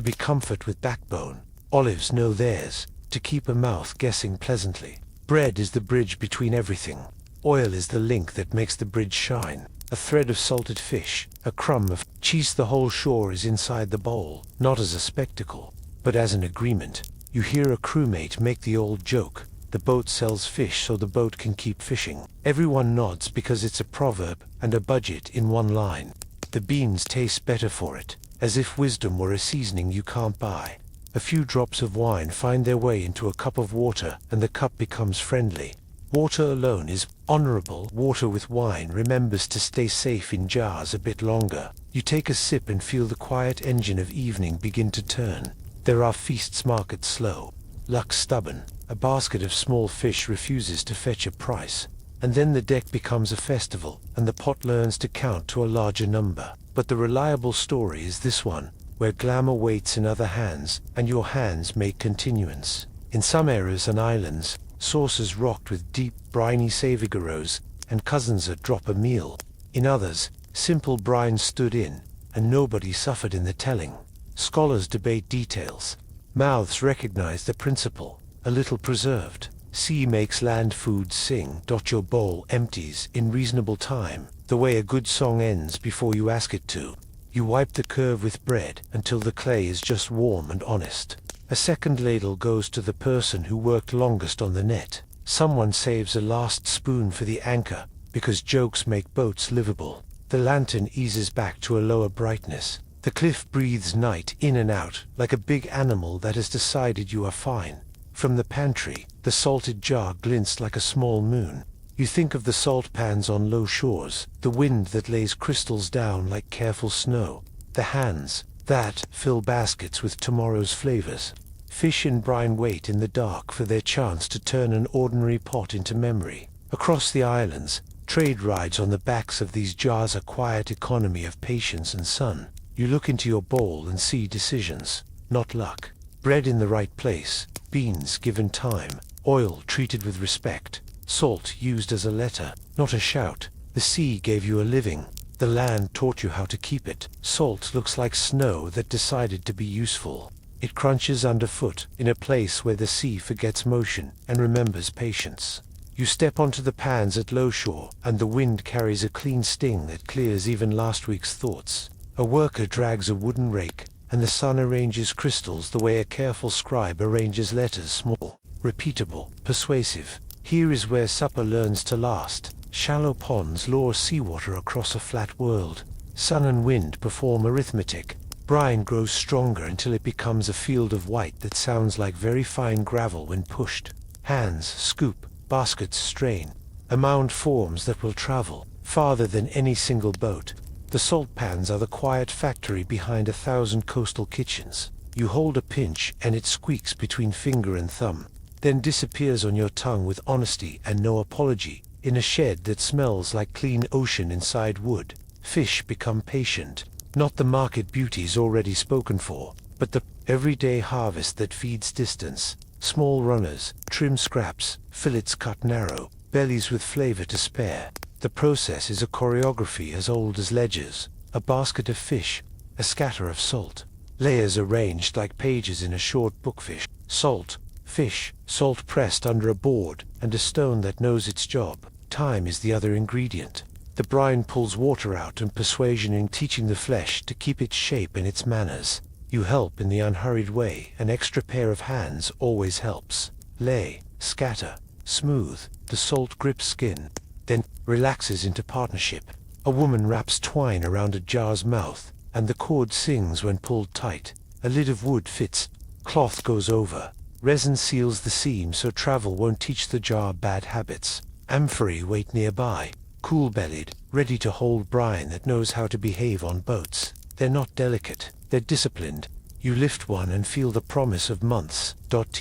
be comfort with backbone. Olives know theirs, to keep a mouth guessing pleasantly. Bread is the bridge between everything. Oil is the link that makes the bridge shine. A thread of salted fish, a crumb of cheese, the whole shore is inside the bowl, not as a spectacle, but as an agreement. You hear a crewmate make the old joke. The boat sells fish so the boat can keep fishing. Everyone nods because it's a proverb and a budget in one line. The beans taste better for it, as if wisdom were a seasoning you can't buy. A few drops of wine find their way into a cup of water and the cup becomes friendly. Water alone is honorable. Water with wine remembers to stay safe in jars a bit longer. You take a sip and feel the quiet engine of evening begin to turn. There are feasts market slow. Luck stubborn. A basket of small fish refuses to fetch a price. And then the deck becomes a festival, and the pot learns to count to a larger number. But the reliable story is this one, where glamour waits in other hands, and your hands make continuance. In some areas and islands, saucers rocked with deep, briny savigaros, and cousins at drop a meal. In others, simple brine stood in, and nobody suffered in the telling. Scholars debate details. Mouths recognize the principle, a little preserved. Sea makes land foods sing. Your bowl empties in reasonable time, the way a good song ends before you ask it to. You wipe the curve with bread until the clay is just warm and honest. A second ladle goes to the person who worked longest on the net. Someone saves a last spoon for the anchor, because jokes make boats livable. The lantern eases back to a lower brightness. The cliff breathes night in and out, like a big animal that has decided you are fine. From the pantry, the salted jar glints like a small moon. You think of the salt pans on low shores, the wind that lays crystals down like careful snow, the hands that fill baskets with tomorrow's flavors. Fish in brine wait in the dark for their chance to turn an ordinary pot into memory. Across the islands, trade rides on the backs of these jars, a quiet economy of patience and sun. You look into your bowl and see decisions, not luck. Bread in the right place, beans given time, oil treated with respect, salt used as a letter, not a shout. The sea gave you a living. The land taught you how to keep it. Salt looks like snow that decided to be useful. It crunches underfoot in a place where the sea forgets motion and remembers patience. You step onto the pans at low shore, and the wind carries a clean sting that clears even last week's thoughts. A worker drags a wooden rake, and the sun arranges crystals the way a careful scribe arranges letters, small, repeatable, persuasive. Here is where supper learns to last. Shallow ponds lure seawater across a flat world. Sun and wind perform arithmetic. Brine grows stronger until it becomes a field of white that sounds like very fine gravel when pushed. Hands scoop, baskets strain. A mound forms that will travel farther than any single boat. The salt pans are the quiet factory behind 1,000 coastal kitchens. You hold a pinch and it squeaks between finger and thumb, then disappears on your tongue with honesty and no apology. In a shed that smells like clean ocean inside wood, fish become patient. Not the market beauties already spoken for, but the everyday harvest that feeds distance. Small runners, trim scraps, fillets cut narrow, bellies with flavor to spare. The process is a choreography as old as ledgers. A basket of fish, a scatter of salt. Layers arranged like pages in a short bookfish. Salt, fish, salt pressed under a board, and a stone that knows its job. Time is the other ingredient. The brine pulls water out and persuasion in teaching the flesh to keep its shape and its manners. You help in the unhurried way. An extra pair of hands always helps. Lay, scatter, smooth. The salt grips skin, then relaxes into partnership. A woman wraps twine around a jar's mouth, and the cord sings when pulled tight. A lid of wood fits, cloth goes over. Resin seals the seam so travel won't teach the jar bad habits. Amphorae wait nearby, cool-bellied, ready to hold brine that knows how to behave on boats. They're not delicate, they're disciplined. You lift one and feel the promise of months. Tarichos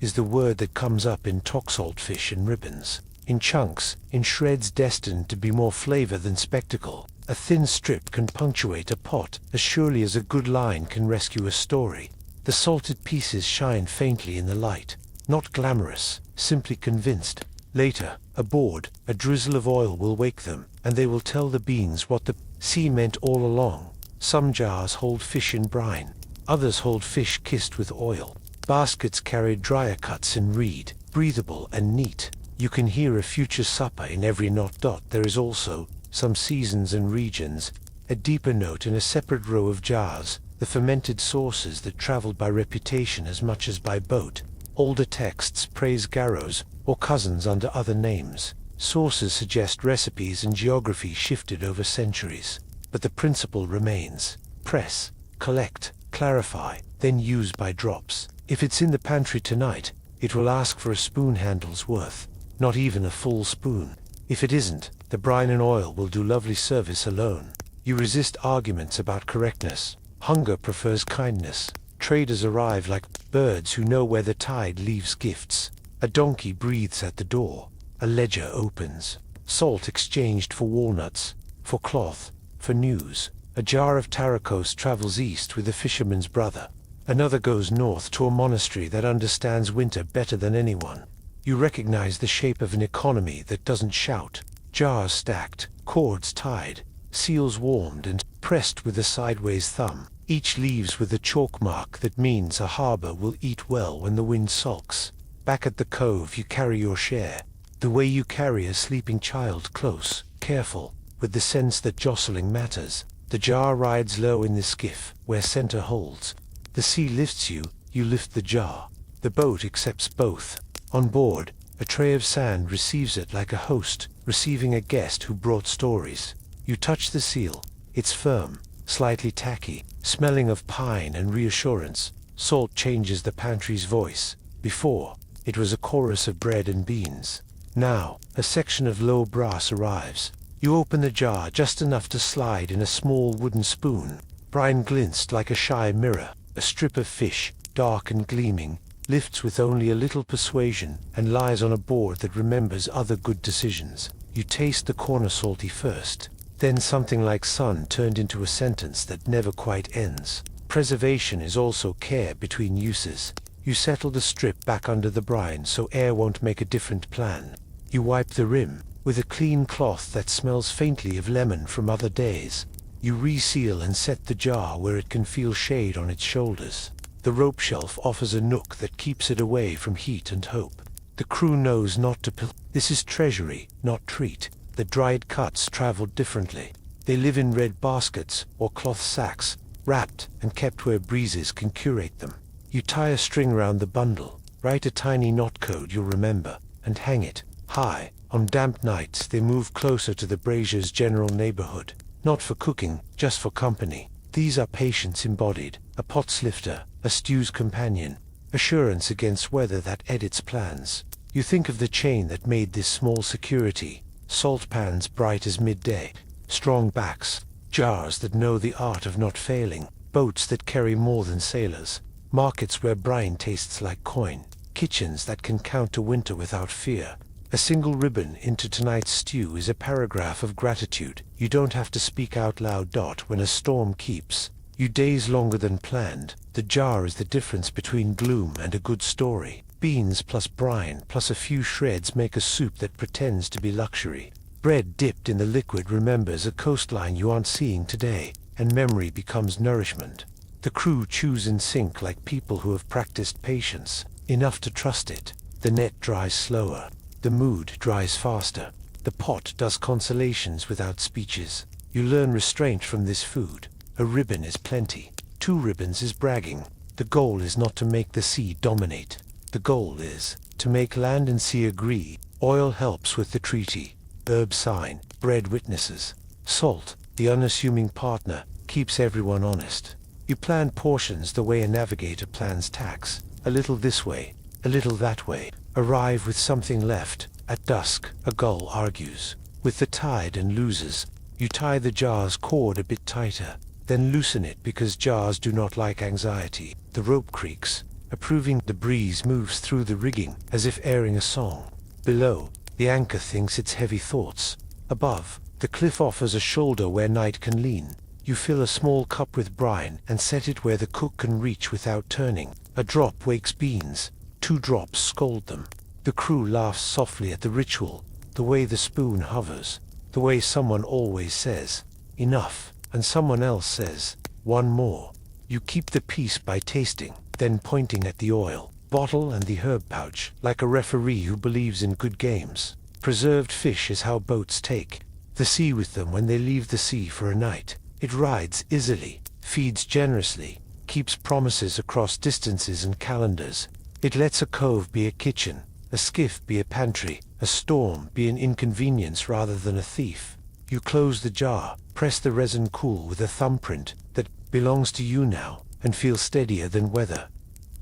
is the word that comes up in toxalt fish and ribbons. In chunks, in shreds destined to be more flavor than spectacle. A thin strip can punctuate a pot as surely as a good line can rescue a story. The salted pieces shine faintly in the light. Not glamorous, simply convinced. Later, aboard, a drizzle of oil will wake them, and they will tell the beans what the sea meant all along. Some jars hold fish in brine. Others hold fish kissed with oil. Baskets carry dryer cuts in reed, breathable and neat. You can hear a future supper in every knot. There is also, some seasons and regions, a deeper note in a separate row of jars, the fermented sauces that traveled by reputation as much as by boat. Older texts praise garrows, or cousins under other names. Sources suggest recipes and geography shifted over centuries. But the principle remains. Press, collect, clarify, then use by drops. If it's in the pantry tonight, it will ask for a spoon handle's worth, not even a full spoon. If it isn't, the brine and oil will do lovely service alone. You resist arguments about correctness. Hunger prefers kindness. Traders arrive like birds who know where the tide leaves gifts. A donkey breathes at the door. A ledger opens. Salt exchanged for walnuts, for cloth, for news. A jar of tarracose travels east with a fisherman's brother. Another goes north to a monastery that understands winter better than anyone. You recognize the shape of an economy that doesn't shout. Jars stacked, cords tied, seals warmed and pressed with a sideways thumb. Each leaves with a chalk mark that means a harbor will eat well when the wind sulks. Back at the cove you carry your share, the way you carry a sleeping child, close, careful, with the sense that jostling matters. The jar rides low in the skiff, where center holds. The sea lifts you, you lift the jar. The boat accepts both. On board, a tray of sand receives it like a host, receiving a guest who brought stories. You touch the seal. It's firm, slightly tacky, smelling of pine and reassurance. Salt changes the pantry's voice. Before, it was a chorus of bread and beans. Now, a section of low brass arrives. You open the jar just enough to slide in a small wooden spoon. Brine glints like a shy mirror. A strip of fish, dark and gleaming, lifts with only a little persuasion and lies on a board that remembers other good decisions. You taste the corner salty first. Then something like sun turned into a sentence that never quite ends. Preservation is also care between uses. You settle the strip back under the brine so air won't make a different plan. You wipe the rim with a clean cloth that smells faintly of lemon from other days. You reseal and set the jar where it can feel shade on its shoulders. The rope shelf offers a nook that keeps it away from heat and hope. The crew knows not to This is treasury, not treat. The dried cuts travel differently. They live in red baskets or cloth sacks, wrapped and kept where breezes can curate them. You tie a string round the bundle, write a tiny knot code you'll remember, and hang it high. On damp nights they move closer to the brazier's general neighborhood. Not for cooking, just for company. These are patience embodied, a pot's lifter, a stew's companion, assurance against weather that edits plans. You think of the chain that made this small security. Salt pans bright as midday, strong backs, jars that know the art of not failing, boats that carry more than sailors, markets where brine tastes like coin, kitchens that can count to winter without fear. A single ribbon into tonight's stew is a paragraph of gratitude. You don't have to speak out loud. When a storm keeps you days longer than planned, the jar is the difference between gloom and a good story. Beans plus brine plus a few shreds make a soup that pretends to be luxury. Bread dipped in the liquid remembers a coastline you aren't seeing today, and memory becomes nourishment. The crew chews in sync like people who have practiced patience, enough to trust it. The net dries slower. The mood dries faster. The pot does consolations without speeches. You learn restraint from this food. A ribbon is plenty. 2 ribbons is bragging. The goal is not to make the sea dominate. The goal is to make land and sea agree. Oil helps with the treaty. Herb sign, bread witnesses. Salt, the unassuming partner, keeps everyone honest. You plan portions the way a navigator plans tacks. A little this way, a little that way. Arrive with something left. At dusk, a gull argues with the tide and loses. You tie the jar's cord a bit tighter, then loosen it because jars do not like anxiety. The rope creaks, approving. The breeze moves through the rigging as if airing a song. Below, the anchor thinks its heavy thoughts. Above, the cliff offers a shoulder where night can lean. You fill a small cup with brine and set it where the cook can reach without turning. A drop wakes beans. 2 drops scald them. The crew laughs softly at the ritual, the way the spoon hovers, the way someone always says, enough, and someone else says, one more. You keep the peace by tasting, then pointing at the oil, bottle and the herb pouch, like a referee who believes in good games. Preserved fish is how boats take the sea with them when they leave the sea for a night. It rides easily, feeds generously, keeps promises across distances and calendars. It lets a cove be a kitchen, a skiff be a pantry, a storm be an inconvenience rather than a thief. You close the jar, press the resin cool with a thumbprint that belongs to you now, and feel steadier than weather.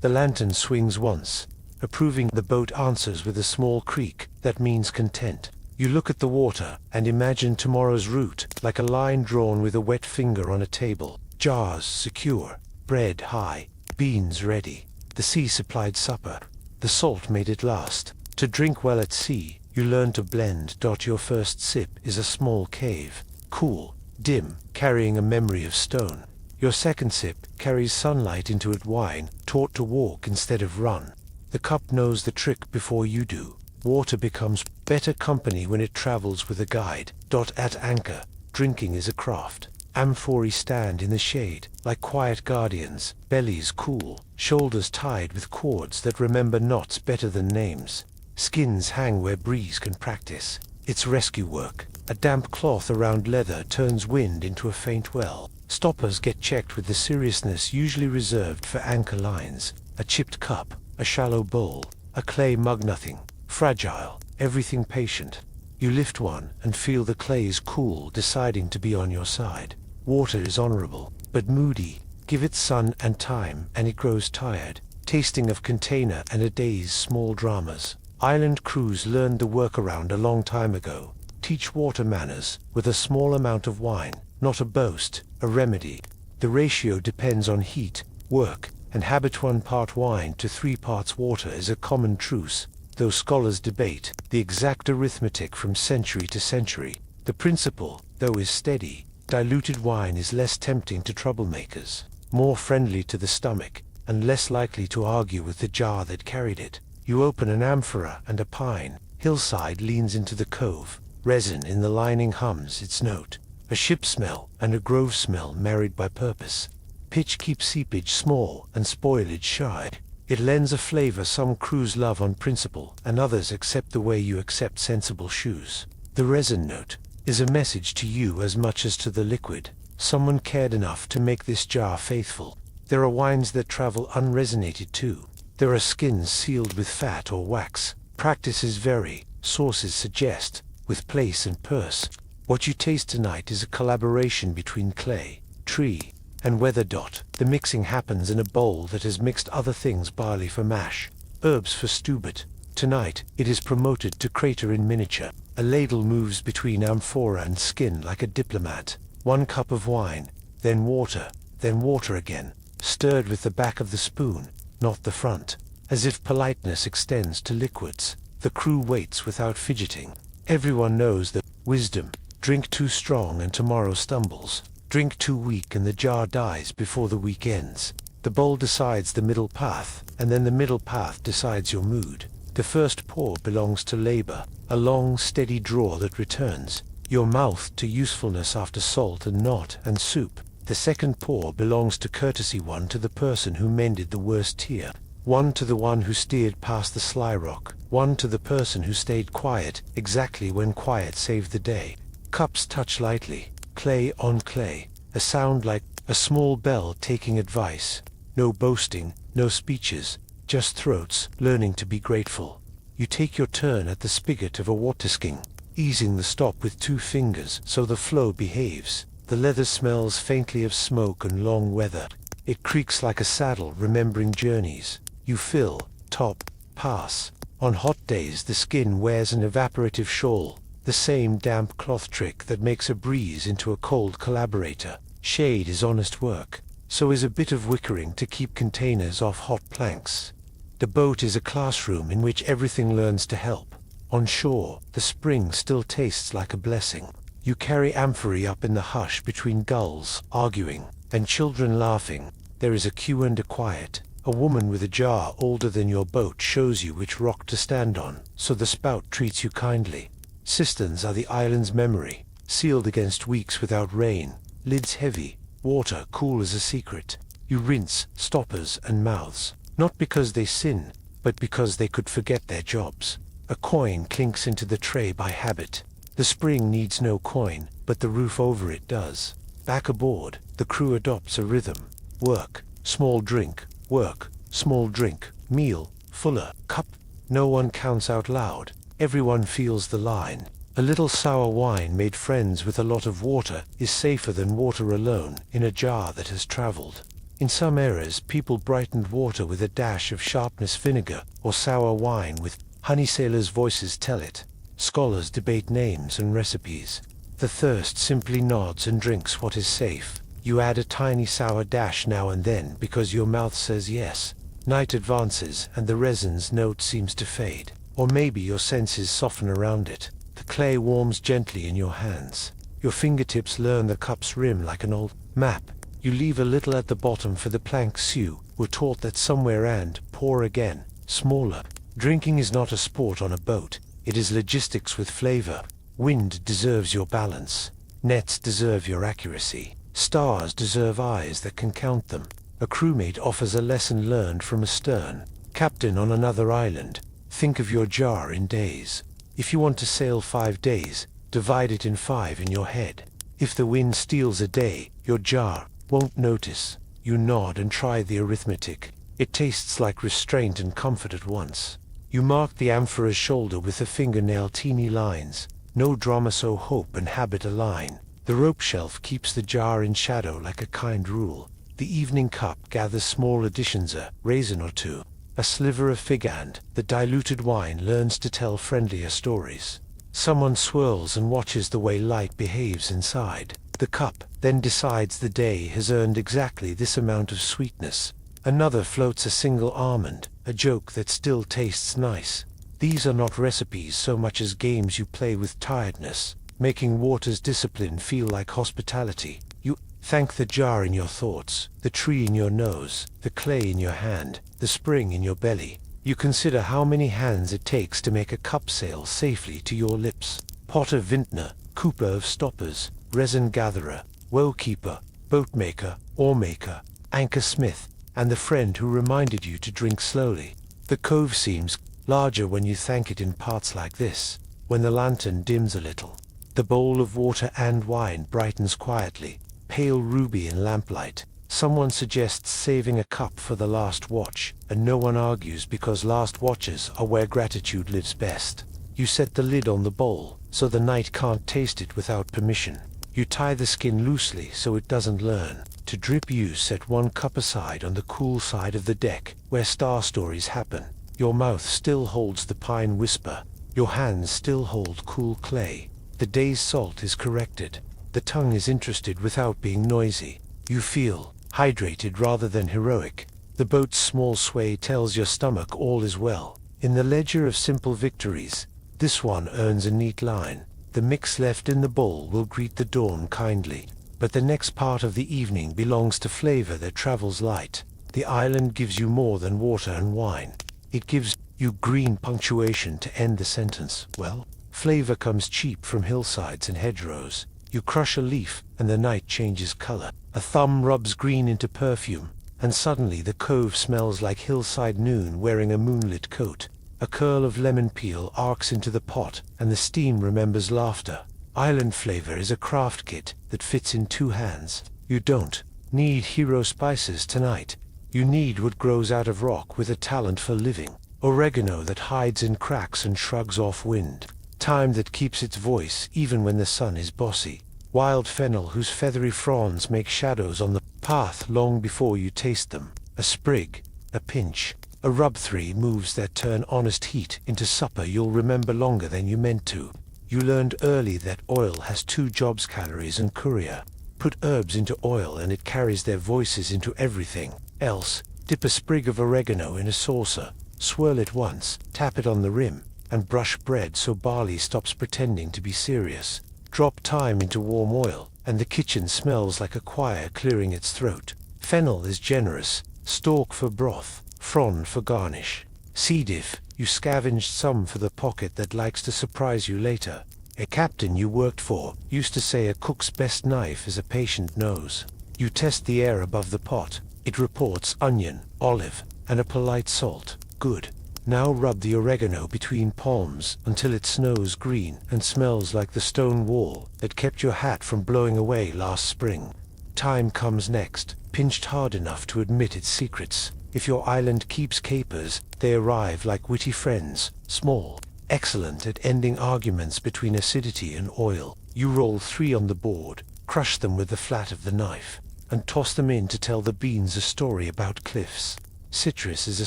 The lantern swings once, approving. The boat answers with a small creak that means content. You look at the water and imagine tomorrow's route, like a line drawn with a wet finger on a table. Jars secure, bread high, beans ready. The sea supplied supper. The salt made it last. To drink well at sea, you learn to blend. Your first sip is a small cave, cool, dim, carrying a memory of stone. Your second sip carries sunlight into it. Wine, taught to walk instead of run. The cup knows the trick before you do. Water becomes better company when it travels with a guide. At anchor, drinking is a craft. Amphorae stand in the shade, like quiet guardians, bellies cool, shoulders tied with cords that remember knots better than names. Skins hang where breeze can practice. It's rescue work. A damp cloth around leather turns wind into a faint well. Stoppers get checked with the seriousness usually reserved for anchor lines. A chipped cup, a shallow bowl, a clay mug. Nothing fragile, everything patient. You lift one and feel the clay's cool deciding to be on your side. Water is honorable, but moody. Give it sun and time and it grows tired. Tasting of container and a day's small dramas. Island crews learned the workaround a long time ago. Teach water manners with a small amount of wine, not a boast, a remedy. The ratio depends on heat, work, and habit. 1 part wine to 3 parts water is a common truce, though scholars debate the exact arithmetic from century to century. The principle, though, is steady. Diluted wine is less tempting to troublemakers, more friendly to the stomach, and less likely to argue with the jar that carried it. You open an amphora and a pine. Hillside leans into the cove. Resin in the lining hums its note. A ship smell and a grove smell married by purpose. Pitch keeps seepage small and spoilage shy. It lends a flavor some crews love on principle, and others accept the way you accept sensible shoes. The resin note is a message to you as much as to the liquid. Someone cared enough to make this jar faithful. There are wines that travel unresonated too. There are skins sealed with fat or wax. Practices vary, sources suggest, with place and purse. What you taste tonight is a collaboration between clay, tree, and weather. The mixing happens in a bowl that has mixed other things: barley for mash, herbs for stewbit. Tonight, it is promoted to crater in miniature. A ladle moves between amphora and skin like a diplomat. 1 cup of wine, then water again, stirred with the back of the spoon, not the front. As if politeness extends to liquids, the crew waits without fidgeting. Everyone knows the wisdom: drink too strong and tomorrow stumbles. Drink too weak and the jar dies before the week ends. The bowl decides the middle path, and then the middle path decides your mood. The first pour belongs to labor, a long, steady draw that returns your mouth to usefulness after salt and knot and soup. The second pour belongs to courtesy, 1 to the person who mended the worst tear, 1 to the one who steered past the sly rock, 1 to the person who stayed quiet exactly when quiet saved the day. Cups touch lightly, clay on clay, a sound like a small bell taking advice. No boasting, no speeches, just throats learning to be grateful. You take your turn at the spigot of a waterskin, easing the stop with 2 fingers so the flow behaves. The leather smells faintly of smoke and long weather. It creaks like a saddle remembering journeys. You fill, top, pass. On hot days the skin wears an evaporative shawl, the same damp cloth trick that makes a breeze into a cold collaborator. Shade is honest work. So is a bit of wickering to keep containers off hot planks. The boat is a classroom in which everything learns to help. On shore, the spring still tastes like a blessing. You carry amphorae up in the hush between gulls arguing and children laughing. There is a cue and a quiet, A woman with a jar older than your boat shows you which rock to stand on, so the spout treats you kindly. Cisterns are the island's memory, sealed against weeks without rain, lids heavy, water cool as a secret. You rinse stoppers and mouths, not because they sin, but because they could forget their jobs. A coin clinks into the tray by habit. The spring needs no coin, but the roof over it does. Back aboard, the crew adopts a rhythm. Work, small drink, work, small drink, meal, fuller, cup. No one counts out loud. Everyone feels the line. A little sour wine made friends with a lot of water is safer than water alone in a jar that has traveled. In some eras, people brightened water with a dash of sharpness vinegar or sour wine with honey. Sailors' voices tell it. Scholars debate names and recipes. The thirst simply nods and drinks what is safe. You add a tiny sour dash now and then because your mouth says yes. Night advances and the resin's note seems to fade. Or maybe your senses soften around it. The clay warms gently in your hands. Your fingertips learn the cup's rim like an old map. You leave a little at the bottom for the planks. You were taught that somewhere and pour again, smaller. Drinking is not a sport on a boat. It is logistics with flavor. Wind deserves your balance. Nets deserve your accuracy. Stars deserve eyes that can count them. A crewmate offers a lesson learned from a stern captain on another island. Think of your jar in days. If you want to sail 5 days, divide it in 5 in your head. If the wind steals a day, your jar won't notice. You nod and try the arithmetic. It tastes like restraint and comfort at once. You mark the amphora's shoulder with a fingernail teeny lines. No drama, so hope and habit align. The rope shelf keeps the jar in shadow like a kind rule. The evening cup gathers small additions, a raisin or two, a sliver of fig, and the diluted wine learns to tell friendlier stories. Someone swirls and watches the way light behaves inside. The cup then decides the day has earned exactly this amount of sweetness. Another floats a single almond, a joke that still tastes nice. These are not recipes so much as games you play with tiredness, making water's discipline feel like hospitality. You thank the jar in your thoughts, the tree in your nose, the clay in your hand, the spring in your belly. You consider how many hands it takes to make a cup sail safely to your lips. Potter, vintner, cooper of stoppers, resin gatherer, well keeper, boatmaker, oarmaker, anchor smith, and the friend who reminded you to drink slowly. The cove seems larger when you thank it in parts like this, when the lantern dims a little. The bowl of water and wine brightens quietly, pale ruby in lamplight. Someone suggests saving a cup for the last watch, and no one argues because last watches are where gratitude lives best. You set the lid on the bowl, so the night can't taste it without permission. You tie the skin loosely so it doesn't learn to drip. You set one cup aside on the cool side of the deck, where star stories happen. Your mouth still holds the pine whisper. Your hands still hold cool clay. The day's salt is corrected. The tongue is interested without being noisy. You feel hydrated rather than heroic. The boat's small sway tells your stomach all is well. In the ledger of simple victories, this one earns a neat line. The mix left in the bowl will greet the dawn kindly. But the next part of the evening belongs to flavor that travels light. The island gives you more than water and wine. It gives you green punctuation to end the sentence. Well, flavor comes cheap from hillsides and hedgerows. You crush a leaf, and the night changes color. A thumb rubs green into perfume, and suddenly the cove smells like hillside noon wearing a moonlit coat. A curl of lemon peel arcs into the pot, and the steam remembers laughter. Island flavor is a craft kit that fits in 2 hands. You don't need hero spices tonight. You need what grows out of rock with a talent for living. Oregano that hides in cracks and shrugs off wind. Thyme that keeps its voice even when the sun is bossy. Wild fennel whose feathery fronds make shadows on the path long before you taste them. A sprig, a pinch, a rub, 3 moves that turn honest heat into supper you'll remember longer than you meant to. You learned early that oil has 2 jobs: calories and courier. Put herbs into oil and it carries their voices into everything else. Dip a sprig of oregano in a saucer, swirl it once, tap it on the rim, and brush bread so barley stops pretending to be serious. Drop thyme into warm oil, and the kitchen smells like a choir clearing its throat. Fennel is generous. Stalk for broth, frond for garnish. Seed if you scavenged some for the pocket that likes to surprise you later. A captain you worked for used to say a cook's best knife is a patient nose. You test the air above the pot. It reports onion, olive, and a polite salt. Good. Now rub the oregano between palms until it snows green and smells like the stone wall that kept your hat from blowing away last spring. Thyme comes next, pinched hard enough to admit its secrets. If your island keeps capers, they arrive like witty friends, small, excellent at ending arguments between acidity and oil. You roll 3 on the board, crush them with the flat of the knife, and toss them in to tell the beans a story about cliffs. Citrus is a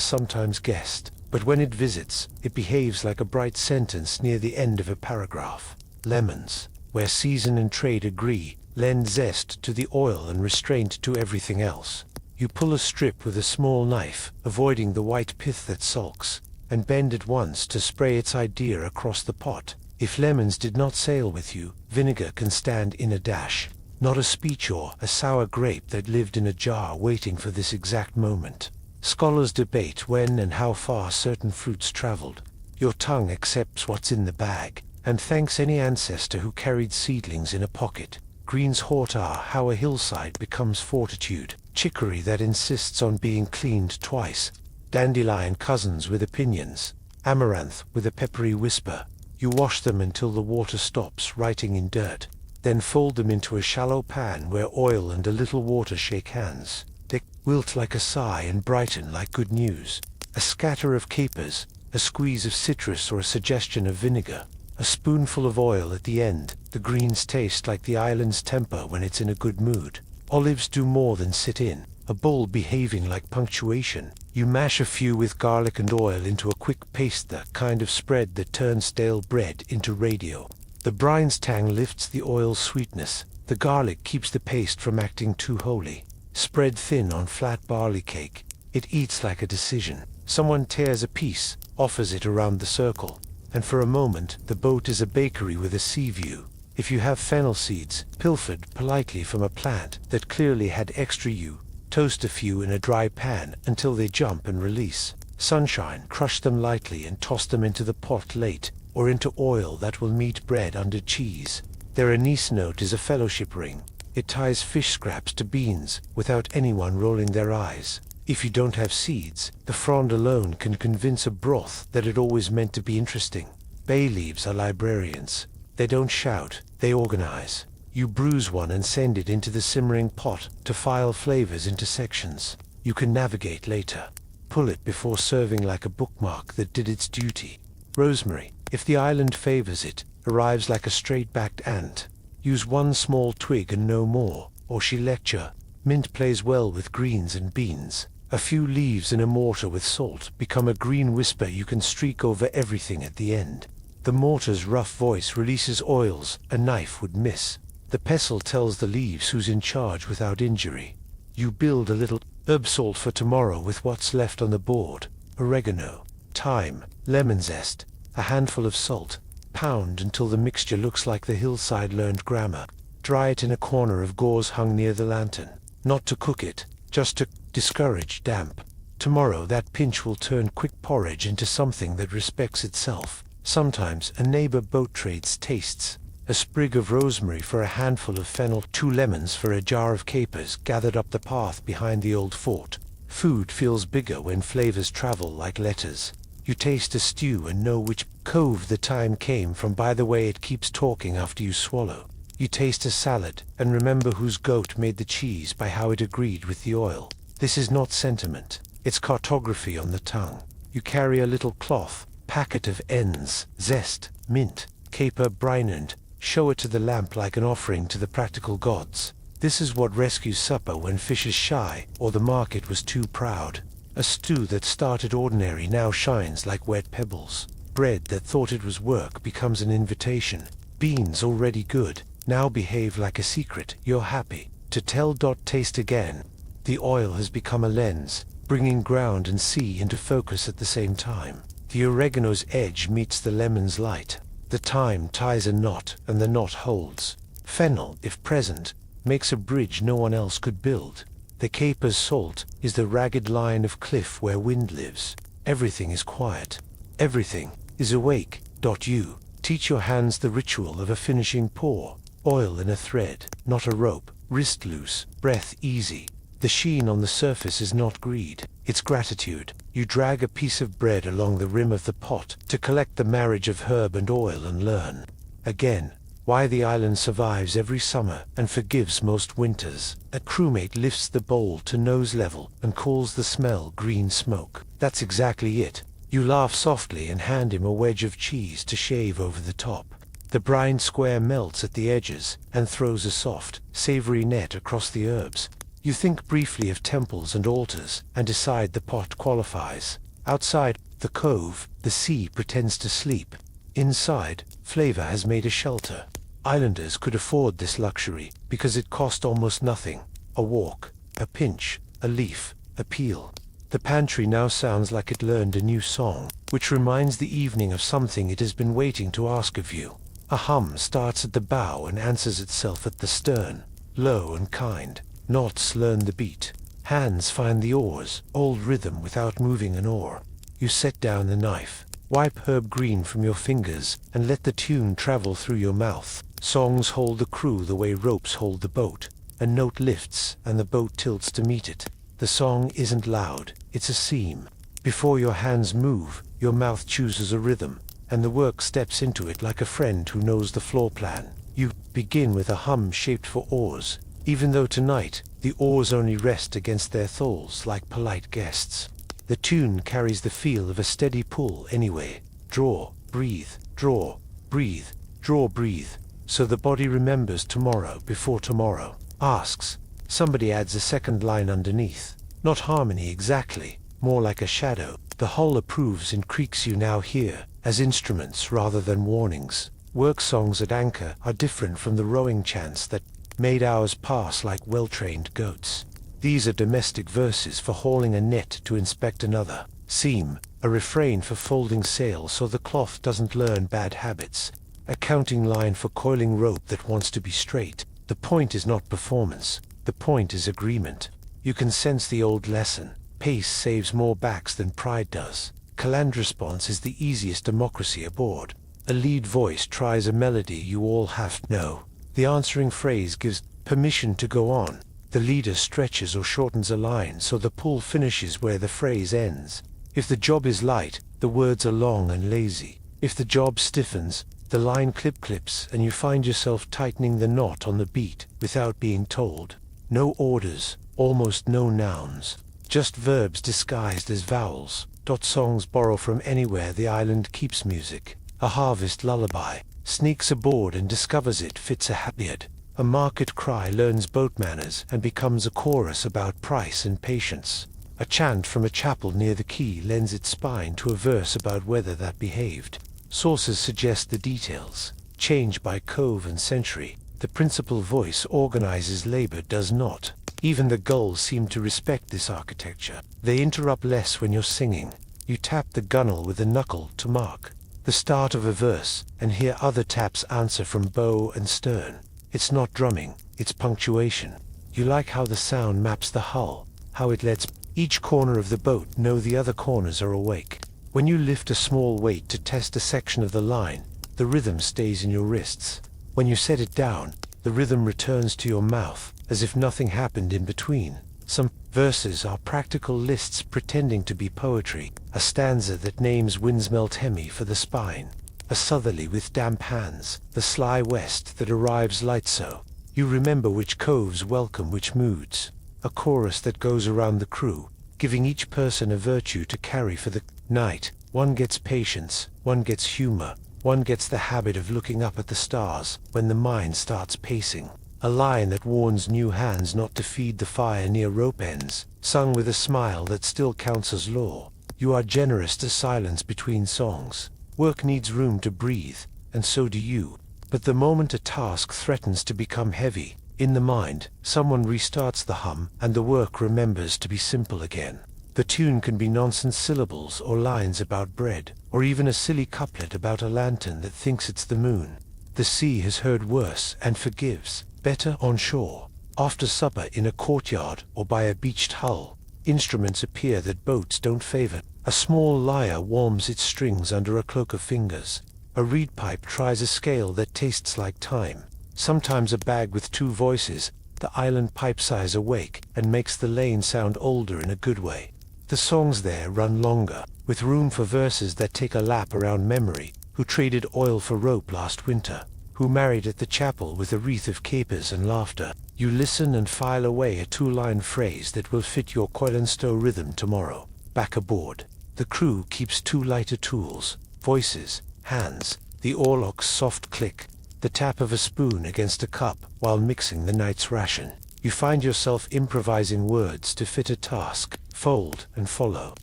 sometimes guest, but when it visits, it behaves like a bright sentence near the end of a paragraph. Lemons, where season and trade agree, lend zest to the oil and restraint to everything else. You pull a strip with a small knife, avoiding the white pith that sulks, and bend it once to spray its idea across the pot. If lemons did not sail with you, vinegar can stand in a dash. Not a speech or a sour grape that lived in a jar waiting for this exact moment. Scholars debate when and how far certain fruits traveled. Your tongue accepts what's in the bag, and thanks any ancestor who carried seedlings in a pocket. Greens haught are how a hillside becomes fortitude. Chicory that insists on being cleaned twice. Dandelion cousins with opinions. Amaranth with a peppery whisper. You wash them until the water stops writing in dirt. Then fold them into a shallow pan where oil and a little water shake hands. They wilt like a sigh and brighten like good news. A scatter of capers, a squeeze of citrus or a suggestion of vinegar. A spoonful of oil at the end. The greens taste like the island's temper when it's in a good mood. Olives do more than sit in, a bowl behaving like punctuation. You mash a few with garlic and oil into a quick paste, the kind of spread that turns stale bread into radio. The brine's tang lifts the oil's sweetness. The garlic keeps the paste from acting too holy. Spread thin on flat barley cake. It eats like a decision. Someone tears a piece, offers it around the circle, and for a moment the boat is a bakery with a sea view. If you have fennel seeds, pilfered politely from a plant that clearly had extra you, toast a few in a dry pan until they jump and release. Sunshine, crush them lightly and toss them into the pot late, or into oil that will meet bread under cheese. Their anise note is a fellowship ring. It ties fish scraps to beans without anyone rolling their eyes. If you don't have seeds, the frond alone can convince a broth that it always meant to be interesting. Bay leaves are librarians. They don't shout, they organize. You bruise one and send it into the simmering pot to file flavors into sections. You can navigate later. Pull it before serving like a bookmark that did its duty. Rosemary, if the island favors it, arrives like a straight-backed ant. Use 1 small twig and no more, or she lecture. Mint plays well with greens and beans. A few leaves in a mortar with salt become a green whisper you can streak over everything at the end. The mortar's rough voice releases oils a knife would miss. The pestle tells the leaves who's in charge without injury. You build a little herb salt for tomorrow with what's left on the board. Oregano, thyme, lemon zest, a handful of salt. Pound until the mixture looks like the hillside learned grammar. Dry it in a corner of gauze hung near the lantern. Not to cook it, just to discourage damp. Tomorrow that pinch will turn quick porridge into something that respects itself. Sometimes a neighbor boat trades tastes. A sprig of rosemary for a handful of fennel, 2 lemons for a jar of capers gathered up the path behind the old fort. Food feels bigger when flavors travel like letters. You taste a stew and know which cove the thyme came from by the way it keeps talking after you swallow. You taste a salad and remember whose goat made the cheese by how it agreed with the oil. This is not sentiment, it's cartography on the tongue. You carry a little cloth, packet of ends, zest, mint, caper brine and show it to the lamp like an offering to the practical gods. This is what rescues supper when fish is shy or the market was too proud. A stew that started ordinary now shines like wet pebbles. Bread that thought it was work becomes an invitation. Beans already good now behave like a secret you're happy to tell. Taste again. The oil has become a lens, bringing ground and sea into focus at the same time. The oregano's edge meets the lemon's light. The thyme ties a knot, and the knot holds. Fennel, if present, makes a bridge no one else could build. The caper's salt is the ragged line of cliff where wind lives. Everything is quiet. Everything is awake. You teach your hands the ritual of a finishing pour. Oil in a thread, not a rope. Wrist loose, breath easy. The sheen on the surface is not greed, it's gratitude. You drag a piece of bread along the rim of the pot to collect the marriage of herb and oil and learn again why the island survives every summer and forgives most winters. A crewmate lifts the bowl to nose level and calls the smell green smoke. That's exactly it. You laugh softly and hand him a wedge of cheese to shave over the top. The brine square melts at the edges and throws a soft, savory net across the herbs. You think briefly of temples and altars and decide the pot qualifies. Outside the cove, the sea pretends to sleep. Inside, flavor has made a shelter. Islanders could afford this luxury because it cost almost nothing. A walk, a pinch, a leaf, a peel. The pantry now sounds like it learned a new song, which reminds the evening of something it has been waiting to ask of you. A hum starts at the bow and answers itself at the stern, low and kind. Knots learn the beat. Hands find the oars, old rhythm without moving an oar. You set down the knife, wipe herb green from your fingers, and let the tune travel through your mouth. Songs hold the crew the way ropes hold the boat. A note lifts, and the boat tilts to meet it. The song isn't loud, it's a seam. Before your hands move, your mouth chooses a rhythm, and the work steps into it like a friend who knows the floor plan. You begin with a hum shaped for oars, even though tonight the oars only rest against their tholes like polite guests. The tune carries the feel of a steady pull anyway. Draw, breathe, draw, breathe, draw, breathe. So the body remembers tomorrow before tomorrow asks. Somebody adds a second line underneath. Not harmony exactly, more like a shadow. The hull approves and creaks you now hear, as instruments rather than warnings. Work songs at anchor are different from the rowing chants that made hours pass like well-trained goats. These are domestic verses for hauling a net to inspect another. Seam, a refrain for folding sail so the cloth doesn't learn bad habits. A counting line for coiling rope that wants to be straight. The point is not performance, the point is agreement. You can sense the old lesson. Pace saves more backs than pride does. Command response is the easiest democracy aboard. A lead voice tries a melody you all have to know. The answering phrase gives permission to go on. The leader stretches or shortens a line so the pull finishes where the phrase ends. If the job is light, the words are long and lazy. If the job stiffens, the line clips and you find yourself tightening the knot on the beat without being told. No orders, almost no nouns, just verbs disguised as vowels. Songs borrow from anywhere the island keeps music. A harvest lullaby sneaks aboard and discovers it fits a halyard. A market cry learns boat manners and becomes a chorus about price and patience. A chant from a chapel near the quay lends its spine to a verse about weather that behaved. Sources suggest the details change by cove and century. The principal voice organizes labor does not. Even the gulls seem to respect this architecture. They interrupt less when you're singing. You tap the gunwale with a knuckle to mark the start of a verse, and hear other taps answer from bow and stern. It's not drumming, it's punctuation. You like how the sound maps the hull, how it lets each corner of the boat know the other corners are awake. When you lift a small weight to test a section of the line, the rhythm stays in your wrists. When you set it down, the rhythm returns to your mouth, as if nothing happened in between. Some verses are practical lists pretending to be poetry. A stanza that names Winsmelt Hemi for the spine. A southerly with damp hands, the sly west that arrives light so. You remember which coves welcome which moods. A chorus that goes around the crew, giving each person a virtue to carry for the night. One gets patience, one gets humor, one gets the habit of looking up at the stars when the mind starts pacing. A line that warns new hands not to feed the fire near rope ends, sung with a smile that still counts as law. You are generous to silence between songs. Work needs room to breathe, and so do you. But the moment a task threatens to become heavy, in the mind, someone restarts the hum, and the work remembers to be simple again. The tune can be nonsense syllables or lines about bread, or even a silly couplet about a lantern that thinks it's the moon. The sea has heard worse and forgives. Better on shore. After supper in a courtyard or by a beached hull, instruments appear that boats don't favor. A small lyre warms its strings under a cloak of fingers. A reed pipe tries a scale that tastes like time. Sometimes a bag with two voices. The island pipe sighs awake and makes the lane sound older in a good way. The songs there run longer, with room for verses that take a lap around memory. Who traded oil for rope last winter? Who married at the chapel with a wreath of capers and laughter? You listen and file away a two-line phrase that will fit your coil and stow rhythm tomorrow. Back aboard, the crew keeps two lighter tools, voices, hands, the oarlock's soft click, the tap of a spoon against a cup while mixing the night's ration. You find yourself improvising words to fit a task, fold and follow,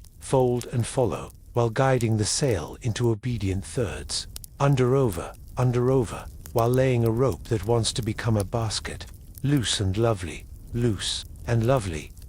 while guiding the sail into obedient thirds. Under over, while laying a rope that wants to become a basket. Loose and lovely,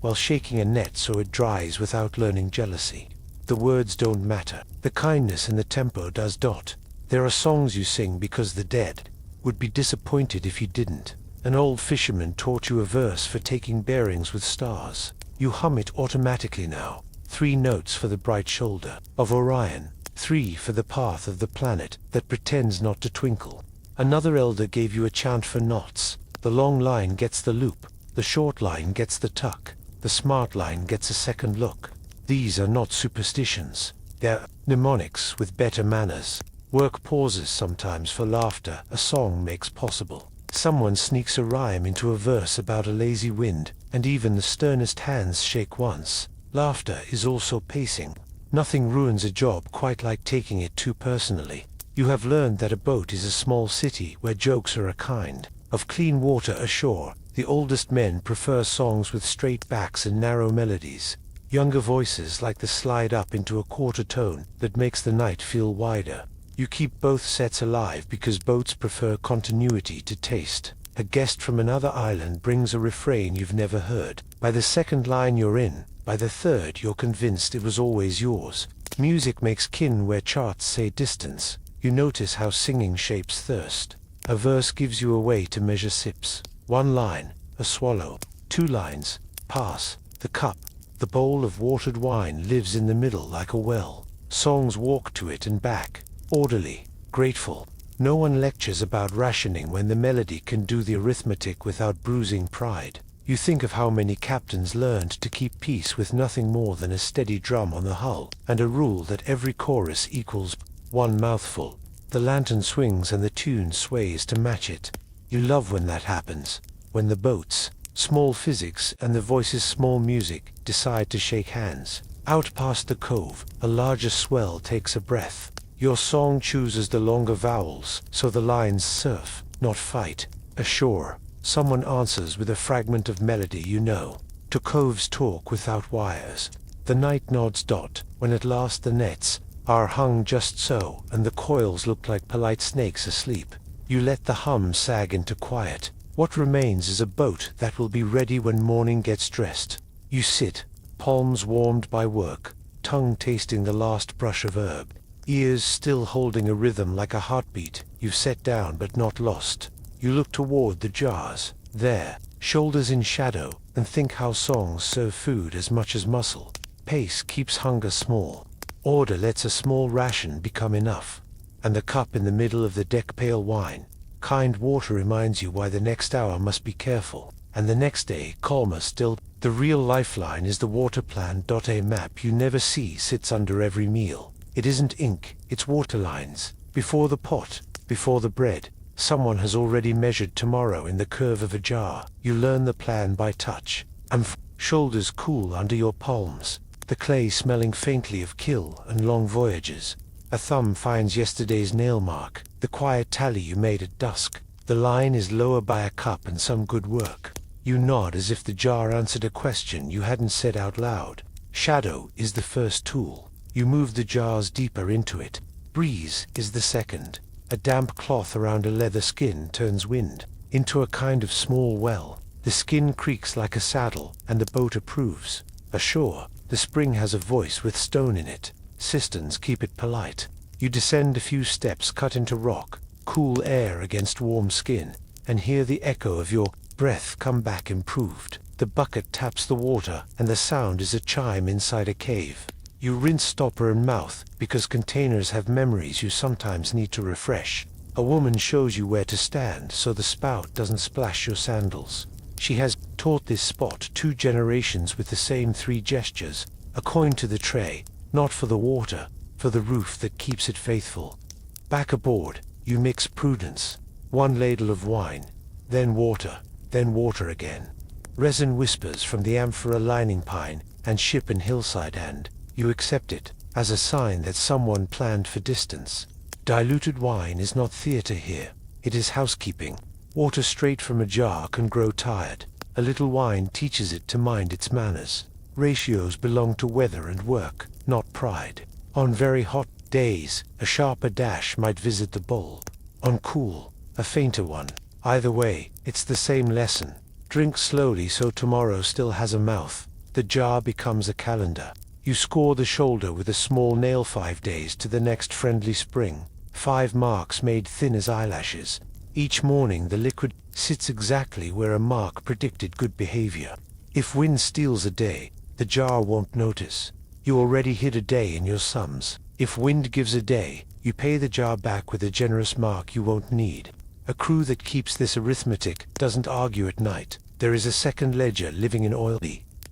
while shaking a net so it dries without learning jealousy. The words don't matter, the kindness and the tempo does dot. There are songs you sing because the dead would be disappointed if you didn't. An old fisherman taught you a verse for taking bearings with stars. You hum it automatically now. 3 notes for the bright shoulder of Orion, 3 for the path of the planet that pretends not to twinkle. Another elder gave you a chant for knots. The long line gets the loop, the short line gets the tuck, the smart line gets a second look. These are not superstitions. They're mnemonics with better manners. Work pauses sometimes for laughter a song makes possible. Someone sneaks a rhyme into a verse about a lazy wind, and even the sternest hands shake once. Laughter is also pacing. Nothing ruins a job quite like taking it too personally. You have learned that a boat is a small city where jokes are a kind of clean water ashore. The oldest men prefer songs with straight backs and narrow melodies. Younger voices like the slide up into a quarter tone that makes the night feel wider. You keep both sets alive because boats prefer continuity to taste. A guest from another island brings a refrain you've never heard. By the second line you're in. By the third you're convinced it was always yours. Music makes kin where charts say distance. You notice how singing shapes thirst. A verse gives you a way to measure sips. 1 line, a swallow. 2 lines, pass. The cup, the bowl of watered wine lives in the middle like a well. Songs walk to it and back. Orderly, grateful. No one lectures about rationing when the melody can do the arithmetic without bruising pride. You think of how many captains learned to keep peace with nothing more than a steady drum on the hull, and a rule that every chorus equals 1 mouthful. The lantern swings and the tune sways to match it. You love when that happens, when the boats, small physics and the voices small music, decide to shake hands. Out past the cove, a larger swell takes a breath. Your song chooses the longer vowels, so the lines surf, not fight. Ashore, someone answers with a fragment of melody you know. To coves talk without wires. The night nods dot, when at last the nets are hung just so, and the coils look like polite snakes asleep. You let the hum sag into quiet. What remains is a boat that will be ready when morning gets dressed. You sit, palms warmed by work, tongue tasting the last brush of herb. Ears still holding a rhythm like a heartbeat. You've set down but not lost. You look toward the jars, there, shoulders in shadow, and think how songs serve food as much as muscle. Pace keeps hunger small. Order lets a small ration become enough. And the cup in the middle of the deck pale wine. Kind water reminds you why the next hour must be careful. And the next day calmer still. The real lifeline is the water plan. A map you never see sits under every meal. It isn't ink, it's water lines. Before the pot, before the bread, someone has already measured tomorrow in the curve of a jar. You learn the plan by touch. Shoulders cool under your palms. The clay smelling faintly of kill and long voyages. A thumb finds yesterday's nail mark, the quiet tally you made at dusk. The line is lower by a cup and some good work. You nod as if the jar answered a question you hadn't said out loud. Shadow is the first tool. You move the jars deeper into it. Breeze is the second. A damp cloth around a leather skin turns wind into a kind of small well. The skin creaks like a saddle, and the boat approves. Ashore, the spring has a voice with stone in it. Cisterns keep it polite. You descend a few steps cut into rock, cool air against warm skin, and hear the echo of your breath come back improved. The bucket taps the water, and the sound is a chime inside a cave. You rinse stopper and mouth, because containers have memories you sometimes need to refresh. A woman shows you where to stand so the spout doesn't splash your sandals. She has taught this spot 2 generations with the same 3 gestures. A coin to the tray, not for the water, for the roof that keeps it faithful. Back aboard, you mix prudence. 1 ladle of wine, then water again. Resin whispers from the amphora lining pine and ship and hillside, and you accept it as a sign that someone planned for distance. Diluted wine is not theater here. It is housekeeping. Water straight from a jar can grow tired. A little wine teaches it to mind its manners. Ratios belong to weather and work, not pride. On very hot days, a sharper dash might visit the bowl. On cool, a fainter one. Either way, it's the same lesson. Drink slowly so tomorrow still has a mouth. The jar becomes a calendar. You score the shoulder with a small nail. 5 days to the next friendly spring. 5 marks made thin as eyelashes. Each morning the liquid sits exactly where a mark predicted good behavior. If wind steals a day, the jar won't notice. You already hid a day in your sums. If wind gives a day, you pay the jar back with a generous mark you won't need. A crew that keeps this arithmetic doesn't argue at night. There is a second ledger living in oil.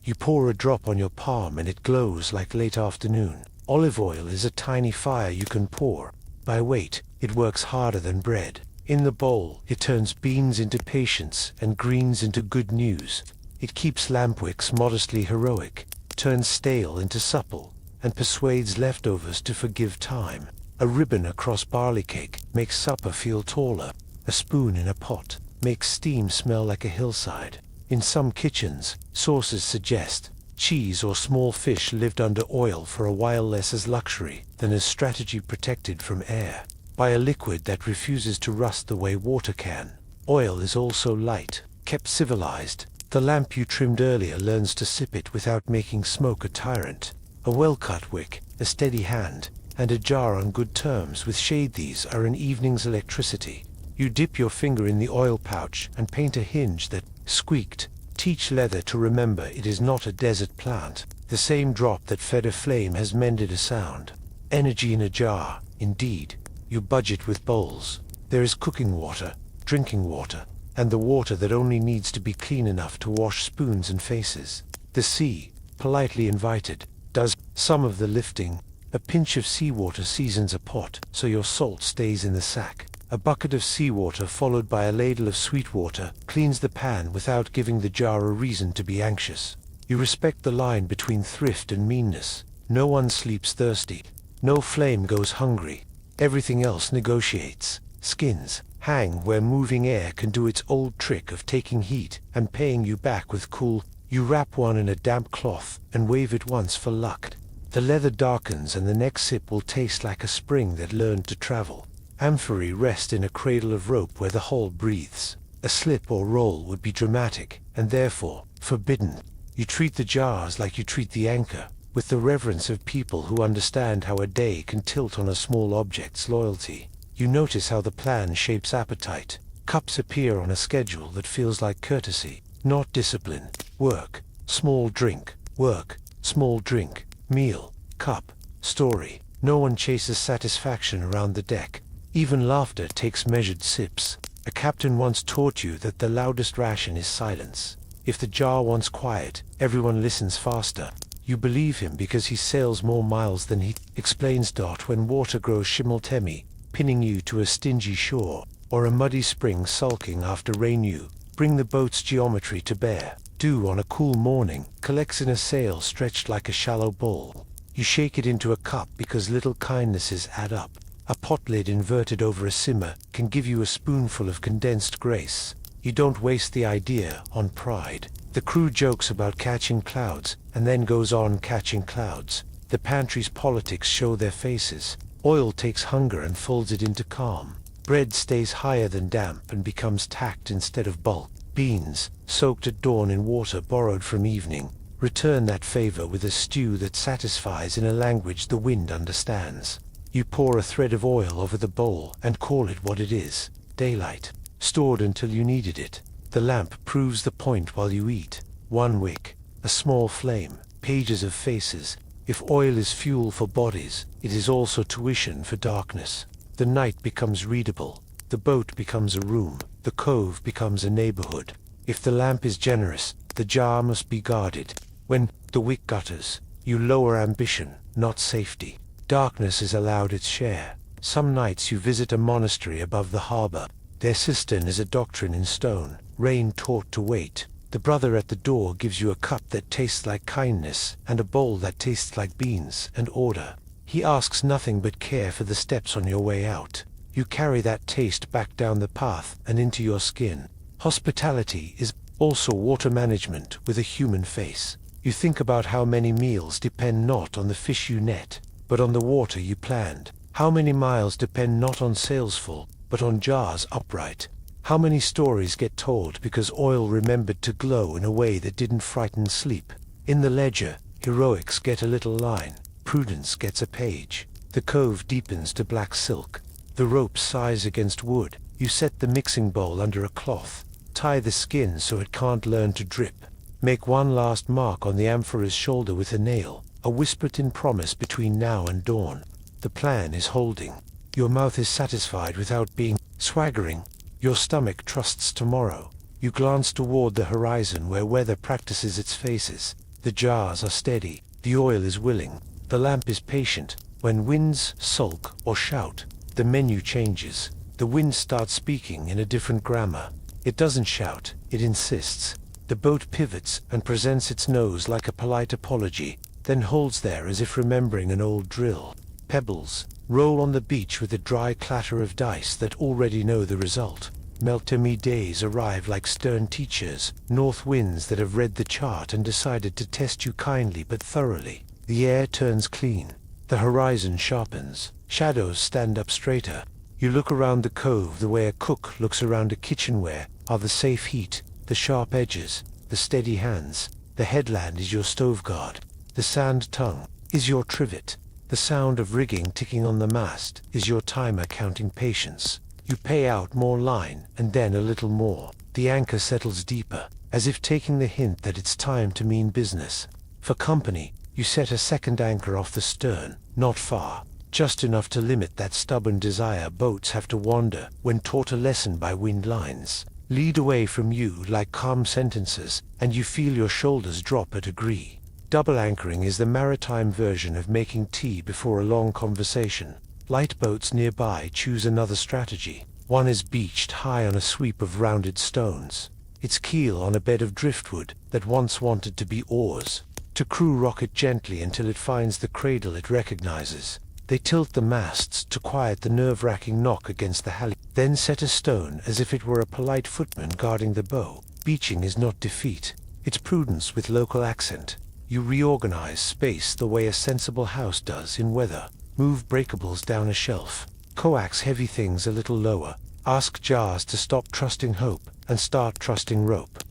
You pour a drop on your palm and it glows like late afternoon. Olive oil is a tiny fire you can pour. By weight, it works harder than bread. In the bowl, it turns beans into patience and greens into good news. It keeps lampwicks modestly heroic, turns stale into supple, and persuades leftovers to forgive time. A ribbon across barley cake makes supper feel taller. A spoon in a pot makes steam smell like a hillside. In some kitchens, sources suggest cheese or small fish lived under oil for a while less as luxury than as strategy protected from air by a liquid that refuses to rust the way water can. Oil is also light, kept civilized. The lamp you trimmed earlier learns to sip it without making smoke a tyrant. A well-cut wick, a steady hand, and a jar on good terms with shade, these are an evening's electricity. You dip your finger in the oil pouch and paint a hinge that squeaked. Teach leather to remember it is not a desert plant. The same drop that fed a flame has mended a sound. Energy in a jar, indeed. You budget with bowls. There is cooking water, drinking water, and the water that only needs to be clean enough to wash spoons and faces. The sea, politely invited, does some of the lifting. A pinch of seawater seasons a pot, so your salt stays in the sack. A bucket of seawater followed by a ladle of sweet water cleans the pan without giving the jar a reason to be anxious. You respect the line between thrift and meanness. No one sleeps thirsty. No flame goes hungry. Everything else negotiates. Skins hang where moving air can do its old trick of taking heat and paying you back with cool. You wrap one in a damp cloth and wave it once for luck. The leather darkens and the next sip will taste like a spring that learned to travel. Amphorae rest in a cradle of rope where the hull breathes. A slip or roll would be dramatic, and therefore forbidden. You treat the jars like you treat the anchor, with the reverence of people who understand how a day can tilt on a small object's loyalty. You notice how the plan shapes appetite. Cups appear on a schedule that feels like courtesy, not discipline. Work, small drink. Work, small drink. Meal, cup, story. No one chases satisfaction around the deck. Even laughter takes measured sips. A captain once taught you that the loudest ration is silence. If the jar wants quiet, everyone listens faster. You believe him because he sails more miles than he explains. When water grows shimmeltemi, pinning you to a stingy shore, or a muddy spring sulking after rain, you bring the boat's geometry to bear. Dew on a cool morning collects in a sail stretched like a shallow bowl. You shake it into a cup because little kindnesses add up. A pot lid inverted over a simmer can give you a spoonful of condensed grace. You don't waste the idea on pride. The crew jokes about catching clouds and then goes on catching clouds. The pantry's politics show their faces. Oil takes hunger and folds it into calm. Bread stays higher than damp and becomes tact instead of bulk. Beans, soaked at dawn in water borrowed from evening, return that favor with a stew that satisfies in a language the wind understands. You pour a thread of oil over the bowl and call it what it is, daylight, stored until you needed it. The lamp proves the point while you eat. One wick, a small flame, pages of faces. If oil is fuel for bodies, it is also tuition for darkness. The night becomes readable. The boat becomes a room. The cove becomes a neighborhood. If the lamp is generous, the jar must be guarded. When the wick gutters, you lower ambition, not safety. Darkness is allowed its share. Some nights you visit a monastery above the harbor. Their cistern is a doctrine in stone, rain taught to wait. The brother at the door gives you a cup that tastes like kindness, and a bowl that tastes like beans and order. He asks nothing but care for the steps on your way out. You carry that taste back down the path and into your skin. Hospitality is also water management with a human face. You think about how many meals depend not on the fish you net, but on the water you planned. How many miles depend not on sails full, but on jars upright. How many stories get told because oil remembered to glow in a way that didn't frighten sleep. In the ledger, heroics get a little line, prudence gets a page. The cove deepens to black silk. The rope sighs against wood. You set the mixing bowl under a cloth. Tie the skin so it can't learn to drip. Make one last mark on the amphora's shoulder with a nail, a whispered-in promise between now and dawn. The plan is holding. Your mouth is satisfied without being swaggering. Your stomach trusts tomorrow. You glance toward the horizon where weather practices its faces. The jars are steady. The oil is willing. The lamp is patient. When winds sulk or shout, the menu changes. The wind starts speaking in a different grammar. It doesn't shout, it insists. The boat pivots and presents its nose like a polite apology, then holds there as if remembering an old drill. Pebbles roll on the beach with a dry clatter of dice that already know the result. Meltemi days arrive like stern teachers, north winds that have read the chart and decided to test you kindly but thoroughly. The air turns clean. The horizon sharpens. Shadows stand up straighter. You look around the cove the way a cook looks around a kitchenware. Are the safe heat, the sharp edges, the steady hands. The headland is your stove guard. The sand tongue is your trivet. The sound of rigging ticking on the mast is your timer counting patience. You pay out more line, and then a little more. The anchor settles deeper, as if taking the hint that it's time to mean business. For company, you set a second anchor off the stern, not far, just enough to limit that stubborn desire boats have to wander when taught a lesson by wind lines. Lead away from you like calm sentences, and you feel your shoulders drop at agree. Double anchoring is the maritime version of making tea before a long conversation. Light boats nearby choose another strategy. One is beached high on a sweep of rounded stones, its keel on a bed of driftwood that once wanted to be oars. To crew rock it gently until it finds the cradle it recognizes. They tilt the masts to quiet the nerve-wracking knock against the halyard, then set a stone as if it were a polite footman guarding the bow. Beaching is not defeat, it's prudence with local accent. You reorganize space the way a sensible house does in weather. Move breakables down a shelf. Coax heavy things a little lower. Ask jars to stop trusting hope and start trusting rope.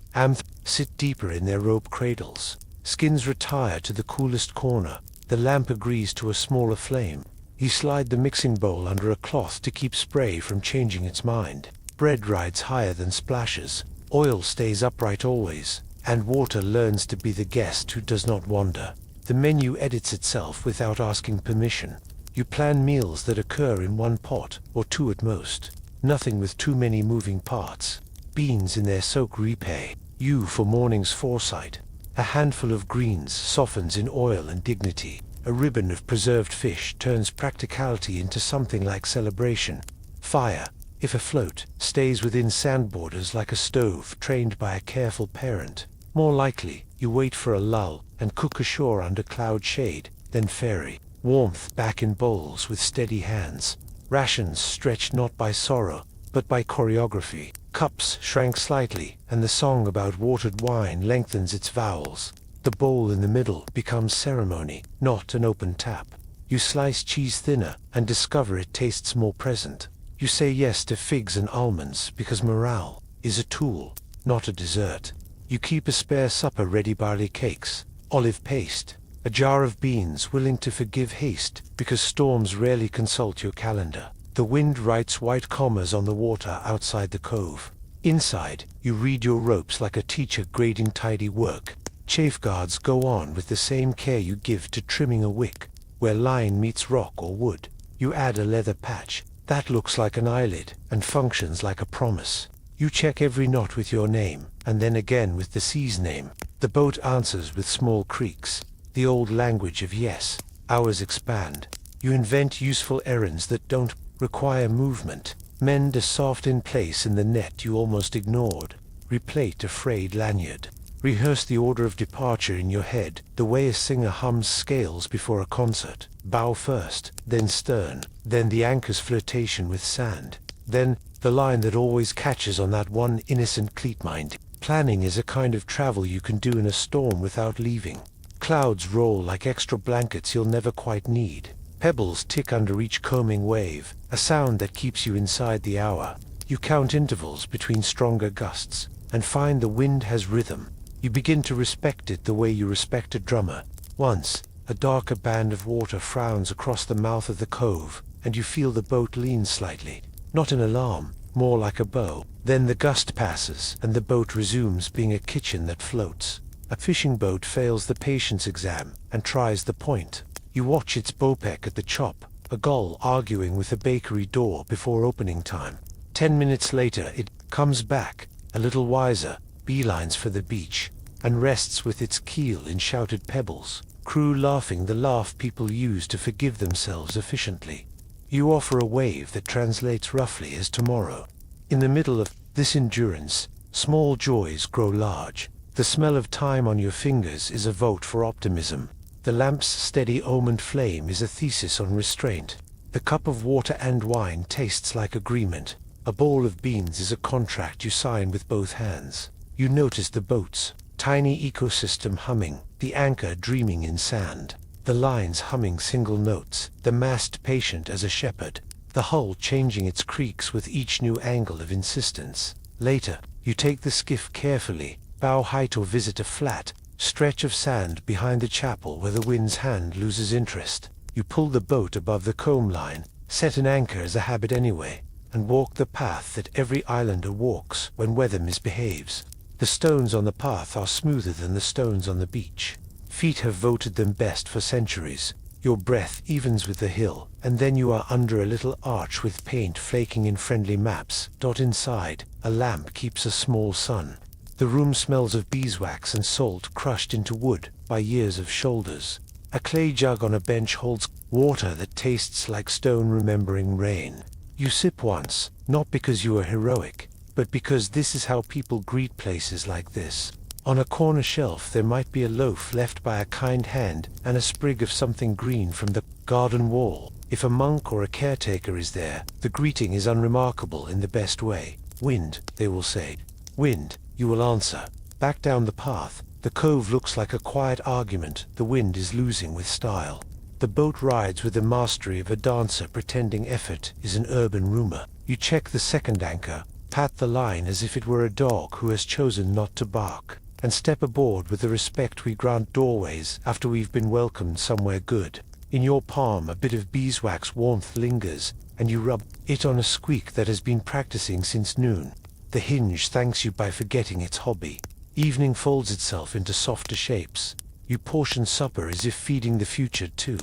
Sit deeper in their rope cradles. Skins retire to the coolest corner. The lamp agrees to a smaller flame. You slide the mixing bowl under a cloth to keep spray from changing its mind. Bread rides higher than splashes. Oil stays upright always, and water learns to be the guest who does not wander. The menu edits itself without asking permission. You plan meals that occur in one pot, or two at most. Nothing with too many moving parts. Beans in their soak repay you for morning's foresight. A handful of greens softens in oil and dignity. A ribbon of preserved fish turns practicality into something like celebration. Fire, if afloat, stays within sand borders like a stove trained by a careful parent. More likely, you wait for a lull and cook ashore under cloud shade, then ferry. Warmth back in bowls with steady hands. Rations stretched not by sorrow, but by choreography. Cups shrank slightly, and the song about watered wine lengthens its vowels. The bowl in the middle becomes ceremony, not an open tap. You slice cheese thinner and discover it tastes more present. You say yes to figs and almonds because morale is a tool, not a dessert. You keep a spare supper ready: barley cakes, olive paste, a jar of beans willing to forgive haste because storms rarely consult your calendar. The wind writes white commas on the water outside the cove. Inside, you read your ropes like a teacher grading tidy work. Chafeguards go on with the same care you give to trimming a wick. Where line meets rock or wood, you add a leather patch. That looks like an eyelid and functions like a promise. You check every knot with your name, and then again with the sea's name. The boat answers with small creaks. The old language of yes. Hours expand. You invent useful errands that don't require movement. Mend a soft in place in the net you almost ignored. Replate a frayed lanyard. Rehearse the order of departure in your head, the way a singer hums scales before a concert. Bow first, then stern, then the anchor's flirtation with sand, then the line that always catches on that one innocent cleat mind. Planning is a kind of travel you can do in a storm without leaving. Clouds roll like extra blankets you'll never quite need. Pebbles tick under each combing wave, a sound that keeps you inside the hour. You count intervals between stronger gusts, and find the wind has rhythm. You begin to respect it the way you respect a drummer. Once, a darker band of water frowns across the mouth of the cove, and you feel the boat lean slightly. Not an alarm, more like a bow. Then the gust passes, and the boat resumes being a kitchen that floats. A fishing boat fails the patience exam, and tries the point. You watch its bowpeck at the chop, a gull arguing with a bakery door before opening time. 10 minutes later it comes back, a little wiser, beelines for the beach, and rests with its keel in shouted pebbles. Crew laughing the laugh people use to forgive themselves efficiently. You offer a wave that translates roughly as tomorrow. In the middle of this endurance, small joys grow large. The smell of time on your fingers is a vote for optimism. The lamp's steady almond flame is a thesis on restraint. The cup of water and wine tastes like agreement. A bowl of beans is a contract you sign with both hands. You notice the boat's tiny ecosystem humming, the anchor dreaming in sand, the lines humming single notes, the mast patient as a shepherd, the hull changing its creaks with each new angle of insistence. Later, you take the skiff carefully, bow height or visit a flat stretch of sand behind the chapel where the wind's hand loses interest. You pull the boat above the comb line, set an anchor as a habit anyway, and walk the path that every islander walks when weather misbehaves. The stones on the path are smoother than the stones on the beach. Feet have voted them best for centuries. Your breath evens with the hill, and then you are under a little arch with paint flaking in friendly maps. Inside, a lamp keeps a small sun. The room smells of beeswax and salt crushed into wood by years of shoulders. A clay jug on a bench holds water that tastes like stone remembering rain. You sip once, not because you are heroic, but because this is how people greet places like this. On a corner shelf there might be a loaf left by a kind hand and a sprig of something green from the garden wall. If a monk or a caretaker is there, the greeting is unremarkable in the best way. Wind, they will say. Wind, you will answer. Back down the path, the cove looks like a quiet argument the wind is losing with style. The boat rides with the mastery of a dancer pretending effort is an urban rumor. You check the second anchor, pat the line as if it were a dog who has chosen not to bark, and step aboard with the respect we grant doorways after we've been welcomed somewhere good. In your palm a bit of beeswax warmth lingers, and you rub it on a squeak that has been practicing since noon. The hinge thanks you by forgetting its hobby. Evening folds itself into softer shapes. You portion supper as if feeding the future too.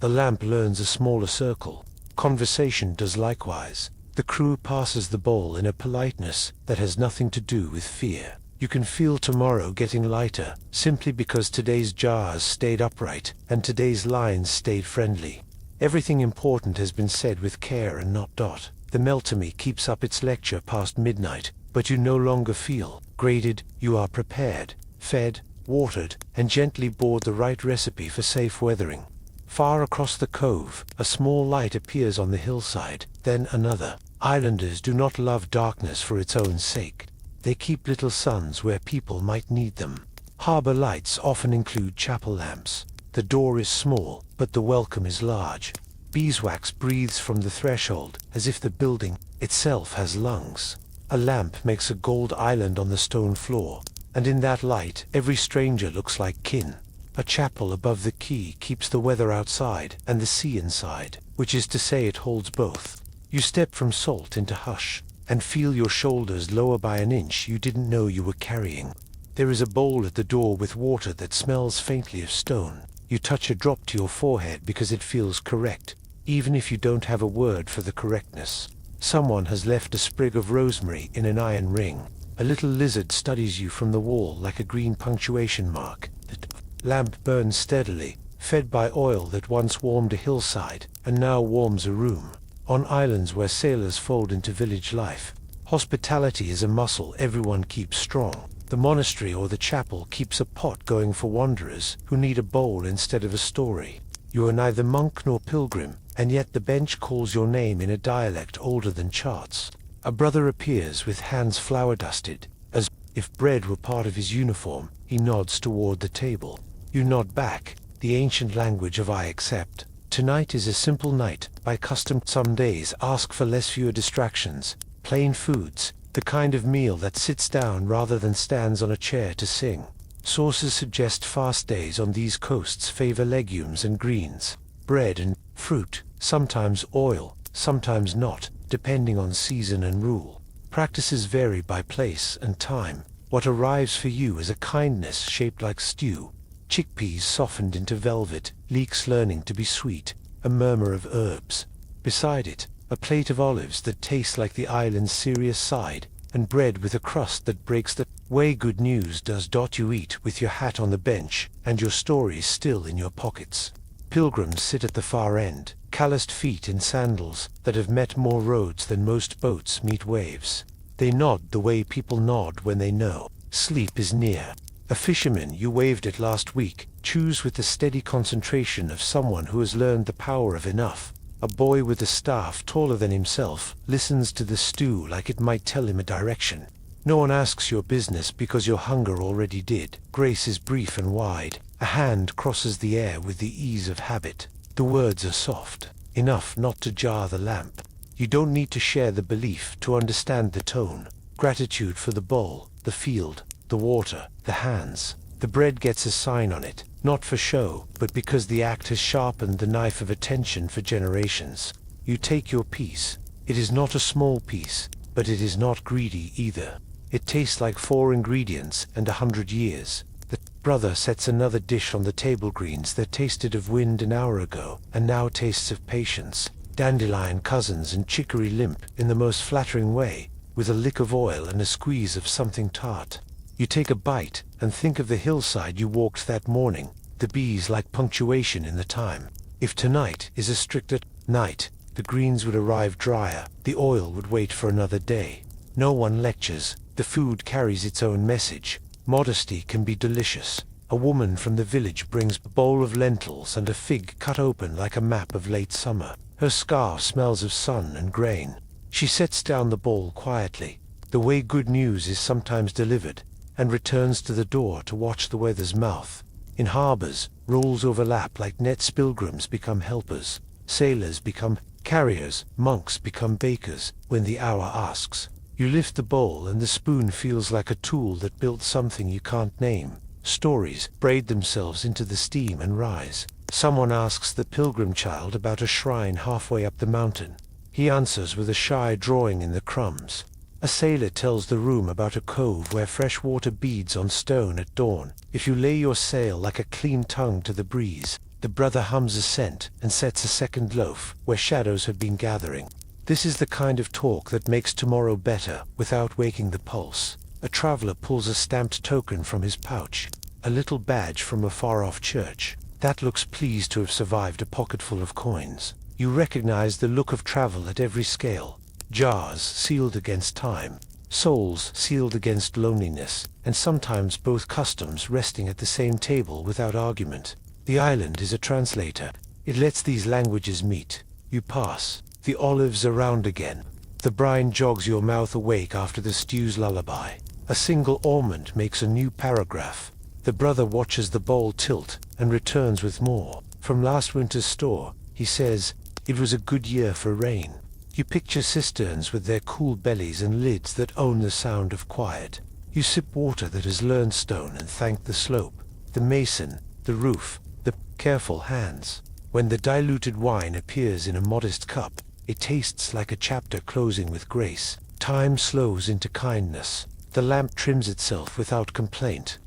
The lamp learns a smaller circle. Conversation does likewise. The crew passes the bowl in a politeness that has nothing to do with fear. You can feel tomorrow getting lighter, simply because today's jars stayed upright, and today's lines stayed friendly. Everything important has been said with care and not dot. The Meltemy keeps up its lecture past midnight, but you no longer feel graded. You are prepared, fed, watered, and gently board the right recipe for safe weathering. Far across the cove, a small light appears on the hillside, then another. Islanders do not love darkness for its own sake. They keep little suns where people might need them. Harbor lights often include chapel lamps. The door is small, but the welcome is large. Beeswax breathes from the threshold, as if the building itself has lungs. A lamp makes a gold island on the stone floor, and in that light every stranger looks like kin. A chapel above the quay keeps the weather outside and the sea inside, which is to say it holds both. You step from salt into hush. and feel your shoulders lower by an inch you didn't know you were carrying. There is a bowl at the door with water that smells faintly of stone. You touch a drop to your forehead because it feels correct, even if you don't have a word for the correctness. Someone has left a sprig of rosemary in an iron ring. A little lizard studies you from the wall like a green punctuation mark. The lamp burns steadily, fed by oil that once warmed a hillside and now warms a room. On islands where sailors fold into village life, hospitality is a muscle everyone keeps strong. The monastery or the chapel keeps a pot going for wanderers who need a bowl instead of a story. You are neither monk nor pilgrim, and yet the bench calls your name in a dialect older than charts. A brother appears with hands flour-dusted, as if bread were part of his uniform. He nods toward the table. You nod back, the ancient language of I accept. Tonight is a simple night, by custom. Some days ask for fewer distractions, plain foods, the kind of meal that sits down rather than stands on a chair to sing. Sources suggest fast days on these coasts favor legumes and greens, bread and fruit, sometimes oil, sometimes not, depending on season and rule. Practices vary by place and time. What arrives for you is a kindness shaped like stew, chickpeas softened into velvet, leeks learning to be sweet, a murmur of herbs. Beside it, a plate of olives that taste like the island's serious side, and bread with a crust that breaks the way. Good news does. You eat with your hat on the bench, and your stories still in your pockets. Pilgrims sit at the far end, calloused feet in sandals that have met more roads than most boats meet waves. They nod the way people nod when they know sleep is near. A fisherman you waved at last week chews with the steady concentration of someone who has learned the power of enough. A boy with a staff taller than himself listens to the stew like it might tell him a direction. No one asks your business because your hunger already did. Grace is brief and wide. A hand crosses the air with the ease of habit. The words are soft, enough not to jar the lamp. You don't need to share the belief to understand the tone. Gratitude for the bowl, the field, the water, the hands. The bread gets a sign on it, not for show, but because the act has sharpened the knife of attention for generations. You take your piece. It is not a small piece, but it is not greedy either. It tastes like 4 ingredients and 100 years. The brother sets another dish on the table. Greens that tasted of wind an hour ago, and now tastes of patience. Dandelion cousins and chicory limp in the most flattering way, with a lick of oil and a squeeze of something tart. You take a bite, and think of the hillside you walked that morning, the bees like punctuation in the time. If tonight is a stricter night, the greens would arrive drier, the oil would wait for another day. No one lectures, the food carries its own message. Modesty can be delicious. A woman from the village brings a bowl of lentils and a fig cut open like a map of late summer. Her scarf smells of sun and grain. She sets down the bowl quietly, the way good news is sometimes delivered, and returns to the door to watch the weather's mouth. In harbors, roles overlap like nets. Pilgrims become helpers, sailors become carriers, monks become bakers. When the hour asks, you lift the bowl and the spoon feels like a tool that built something you can't name. Stories braid themselves into the steam and rise. Someone asks the pilgrim child about a shrine halfway up the mountain. He answers with a shy drawing in the crumbs. A sailor tells the room about a cove where fresh water beads on stone at dawn. If you lay your sail like a clean tongue to the breeze, the brother hums a scent and sets a second loaf where shadows have been gathering. This is the kind of talk that makes tomorrow better without waking the pulse. A traveler pulls a stamped token from his pouch, a little badge from a far-off church. That looks pleased to have survived a pocketful of coins. You recognize the look of travel at every scale. Jars sealed against time, souls sealed against loneliness, and sometimes both customs resting at the same table without argument. The island is a translator. It lets these languages meet. You pass. The olives are round again. The brine jogs your mouth awake after the stew's lullaby. A single almond makes a new paragraph. The brother watches the bowl tilt and returns with more. From last winter's store, he says, it was a good year for rain. You picture cisterns with their cool bellies and lids that own the sound of quiet. You sip water that has learned stone and thank the slope, the mason, the roof, the careful hands. When the diluted wine appears in a modest cup, it tastes like a chapter closing with grace. Time slows into kindness. The lamp trims itself without complaint.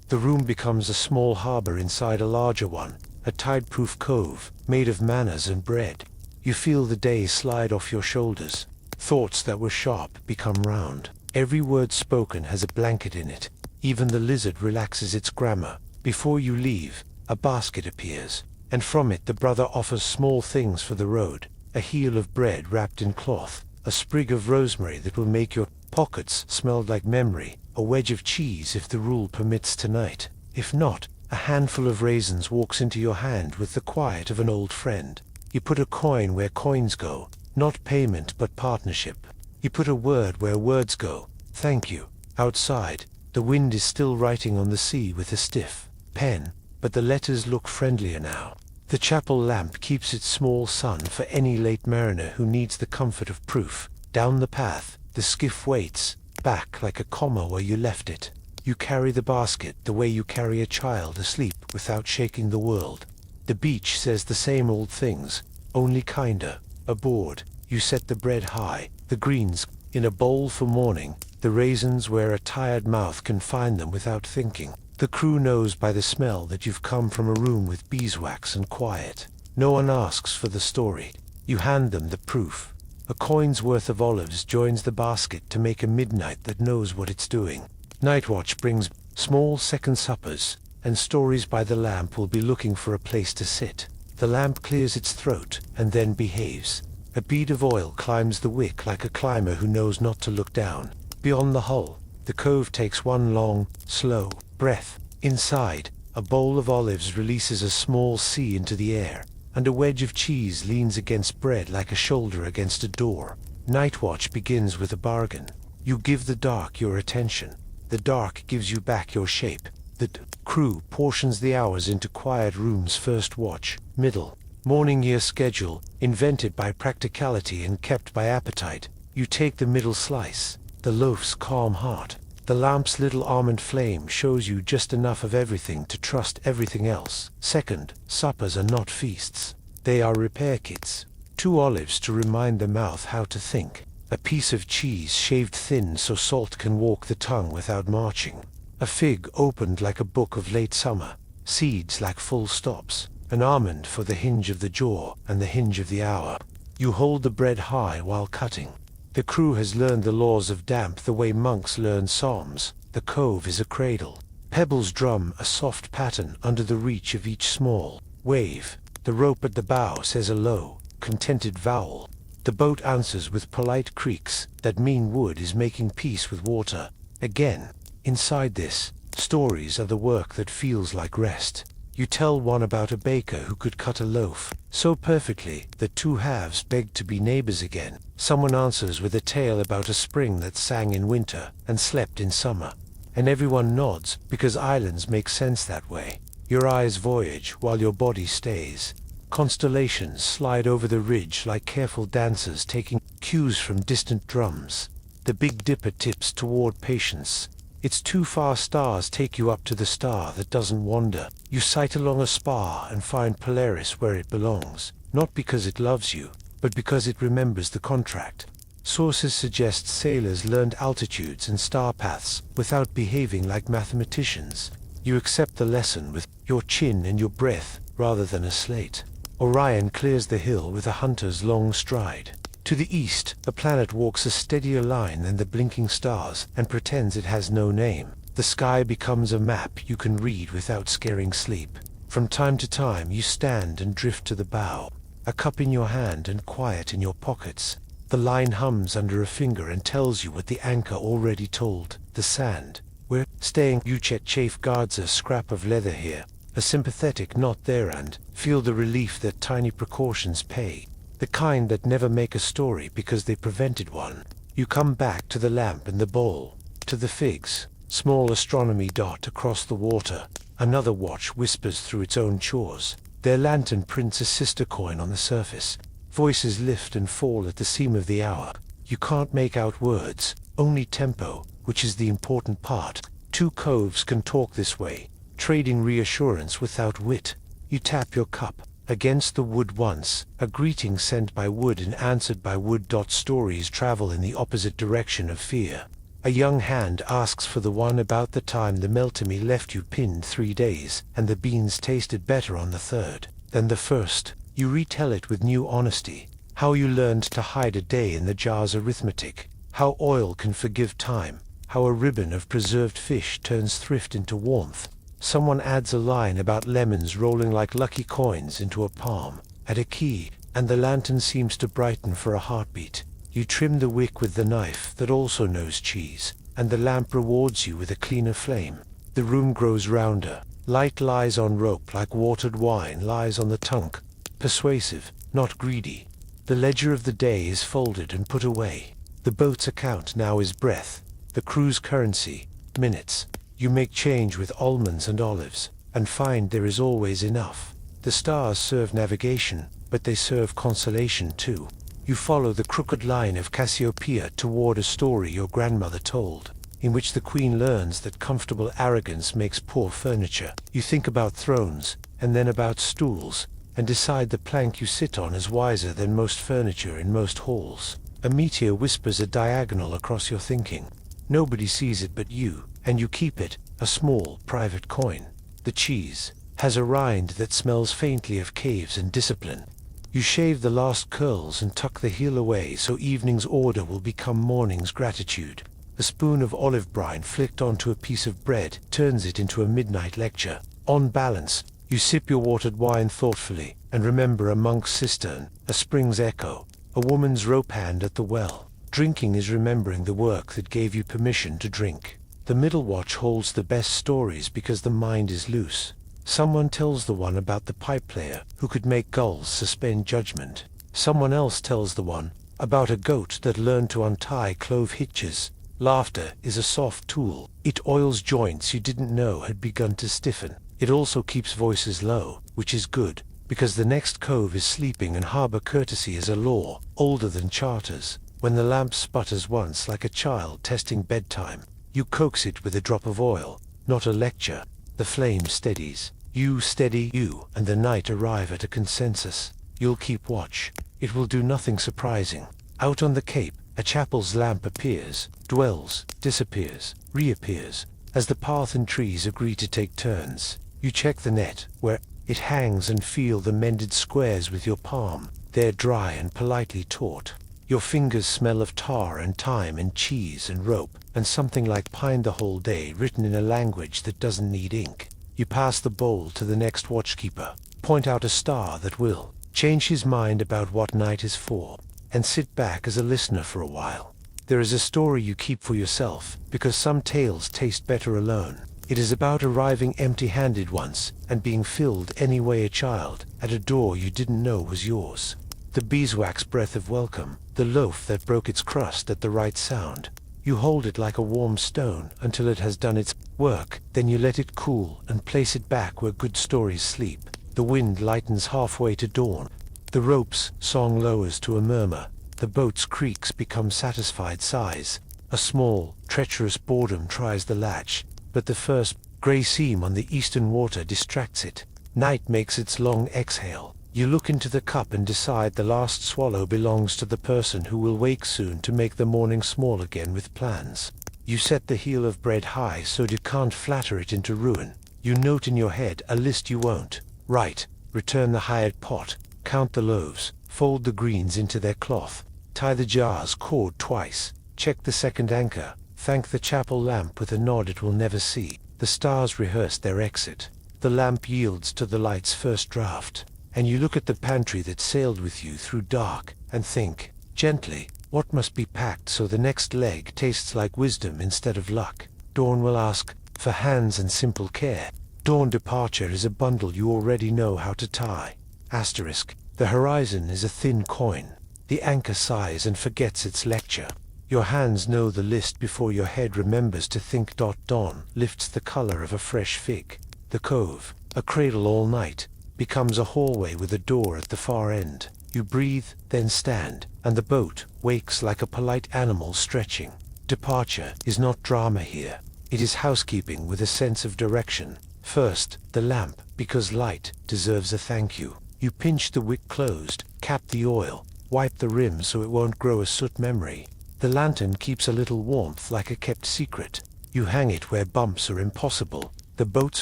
The room becomes a small harbor inside a larger one, a tide-proof cove, made of manners and bread. You feel the day slide off your shoulders. Thoughts that were sharp become round. Every word spoken has a blanket in it. Even the lizard relaxes its grammar. Before you leave, a basket appears, and from it the brother offers small things for the road. A heel of bread wrapped in cloth, a sprig of rosemary that will make your pockets smell like memory, a wedge of cheese if the rule permits tonight. If not, a handful of raisins walks into your hand with the quiet of an old friend. You put a coin where coins go, not payment but partnership. You put a word where words go, thank you. Outside, the wind is still writing on the sea with a stiff pen, but the letters look friendlier now. The chapel lamp keeps its small sun for any late mariner who needs the comfort of proof. Down the path, the skiff waits, back like a comma where you left it. You carry the basket the way you carry a child asleep without shaking the world. The beach says the same old things, only kinder. Aboard, you set the bread high, the greens in a bowl for morning, the raisins where a tired mouth can find them without thinking. The crew knows by the smell that you've come from a room with beeswax and quiet. No one asks for the story. You hand them the proof. A coin's worth of olives joins the basket to make a midnight that knows what it's doing. Night watch brings small second suppers, and stories by the lamp will be looking for a place to sit. The lamp clears its throat, and then behaves. A bead of oil climbs the wick like a climber who knows not to look down. Beyond the hull, the cove takes one long, slow breath. Inside, a bowl of olives releases a small sea into the air, and a wedge of cheese leans against bread like a shoulder against a door. Night watch begins with a bargain. You give the dark your attention. The dark gives you back your shape. The crew portions the hours into quiet rooms: first watch, middle, morning year schedule, invented by practicality and kept by appetite. You take the middle slice, the loaf's calm heart. The lamp's little almond flame shows you just enough of everything to trust everything else. Second, suppers are not feasts. They are repair kits. 2 olives to remind the mouth how to think. A piece of cheese shaved thin so salt can walk the tongue without marching. A fig opened like a book of late summer. Seeds like full stops. An almond for the hinge of the jaw and the hinge of the hour. You hold the bread high while cutting. The crew has learned the laws of damp the way monks learn psalms. The cove is a cradle. Pebbles drum a soft pattern under the reach of each small wave. The rope at the bow says a low, contented vowel. The boat answers with polite creaks that mean wood is making peace with water. Again, inside this, stories are the work that feels like rest. You tell one about a baker who could cut a loaf so perfectly that 2 halves begged to be neighbors again. Someone answers with a tale about a spring that sang in winter and slept in summer. And everyone nods because islands make sense that way. Your eyes voyage while your body stays. Constellations slide over the ridge like careful dancers taking cues from distant drums. The Big Dipper tips toward patience. Its 2 far stars take you up to the star that doesn't wander. You sight along a spar and find Polaris where it belongs, not because it loves you, but because it remembers the contract. Sources suggest sailors learned altitudes and star paths without behaving like mathematicians. You accept the lesson with your chin and your breath rather than a slate. Orion clears the hill with a hunter's long stride. To the east, a planet walks a steadier line than the blinking stars and pretends it has no name. The sky becomes a map you can read without scaring sleep. From time to time you stand and drift to the bow, a cup in your hand and quiet in your pockets. The line hums under a finger and tells you what the anchor already told. The sand. We're staying. You chafe guards a scrap of leather here, a sympathetic knot there, and feel the relief that tiny precautions pay. The kind that never make a story because they prevented one. You come back to the lamp and the bowl, to the figs, small astronomy dot across the water. Another watch whispers through its own chores. Their lantern prints a sister coin on the surface. Voices lift and fall at the seam of the hour. You can't make out words, only tempo, which is the important part. 2 coves can talk this way, trading reassurance without wit. You tap your cup. Against the wood once, a greeting sent by wood and answered by wood. Stories travel in the opposite direction of fear. A young hand asks for the one about the time the Meltemi left you pinned 3 days, and the beans tasted better on the third than the first. You retell it with new honesty. How you learned to hide a day in the jar's arithmetic. How oil can forgive time. How a ribbon of preserved fish turns thrift into warmth. Someone adds a line about lemons rolling like lucky coins into a palm at a key, and the lantern seems to brighten for a heartbeat. You trim the wick with the knife that also knows cheese, and the lamp rewards you with a cleaner flame. The room grows rounder. Light lies on rope like watered wine lies on the tongue. Persuasive, not greedy. The ledger of the day is folded and put away. The boat's account now is breath. The crew's currency, minutes. You make change with almonds and olives, and find there is always enough. The stars serve navigation, but they serve consolation too. You follow the crooked line of Cassiopeia toward a story your grandmother told, in which the queen learns that comfortable arrogance makes poor furniture. You think about thrones, and then about stools, and decide the plank you sit on is wiser than most furniture in most halls. A meteor whispers a diagonal across your thinking. Nobody sees it but you, and you keep it, a small, private coin. The cheese has a rind that smells faintly of caves and discipline. You shave the last curls and tuck the heel away so evening's order will become morning's gratitude. A spoon of olive brine flicked onto a piece of bread turns it into a midnight lecture. On balance, you sip your watered wine thoughtfully, and remember a monk's cistern, a spring's echo, a woman's rope hand at the well. Drinking is remembering the work that gave you permission to drink. The middle watch holds the best stories because the mind is loose. Someone tells the one about the pipe player who could make gulls suspend judgment. Someone else tells the one about a goat that learned to untie clove hitches. Laughter is a soft tool. It oils joints you didn't know had begun to stiffen. It also keeps voices low, which is good, because the next cove is sleeping and harbor courtesy is a law, older than charters. When the lamp sputters once like a child testing bedtime, you coax it with a drop of oil, not a lecture. The flame steadies. You steady you, and the night arrive at a consensus. You'll keep watch. It will do nothing surprising. Out on the cape, a chapel's lamp appears, dwells, disappears, reappears, as the path and trees agree to take turns. You check the net, where it hangs, and feel the mended squares with your palm. They're dry and politely taut. Your fingers smell of tar and thyme and cheese and rope, and something like pine the whole day written in a language that doesn't need ink. You pass the bowl to the next watchkeeper, point out a star that will change his mind about what night is for, and sit back as a listener for a while. There is a story you keep for yourself, because some tales taste better alone. It is about arriving empty-handed once, and being filled any way a child, at a door you didn't know was yours. The beeswax breath of welcome, the loaf that broke its crust at the right sound. You hold it like a warm stone until it has done its work, then you let it cool and place it back where good stories sleep. The wind lightens halfway to dawn. The rope's song lowers to a murmur. The boat's creaks become satisfied sighs. A small, treacherous boredom tries the latch, but the first gray seam on the eastern water distracts it. Night makes its long exhale. You look into the cup and decide the last swallow belongs to the person who will wake soon to make the morning small again with plans. You set the heel of bread high so you can't flatter it into ruin. You note in your head a list you won't write. Return the hired pot, count the loaves, fold the greens into their cloth, tie the jar's cord twice, check the second anchor, thank the chapel lamp with a nod it will never see. The stars rehearse their exit. The lamp yields to the light's first draft. And you look at the pantry that sailed with you through dark, and think, gently, what must be packed so the next leg tastes like wisdom instead of luck. Dawn will ask for hands and simple care. Dawn departure is a bundle you already know how to tie. Asterisk. The horizon is a thin coin. The anchor sighs and forgets its lecture. Your hands know the list before your head remembers to think. Dawn lifts the color of a fresh fig. The cove, a cradle all night, becomes a hallway with a door at the far end. You breathe, then stand, and the boat wakes like a polite animal stretching. Departure is not drama here. It is housekeeping with a sense of direction. First, the lamp, because light deserves a thank you. You pinch the wick closed, cap the oil, wipe the rim so it won't grow a soot memory. The lantern keeps a little warmth like a kept secret. You hang it where bumps are impossible, the boat's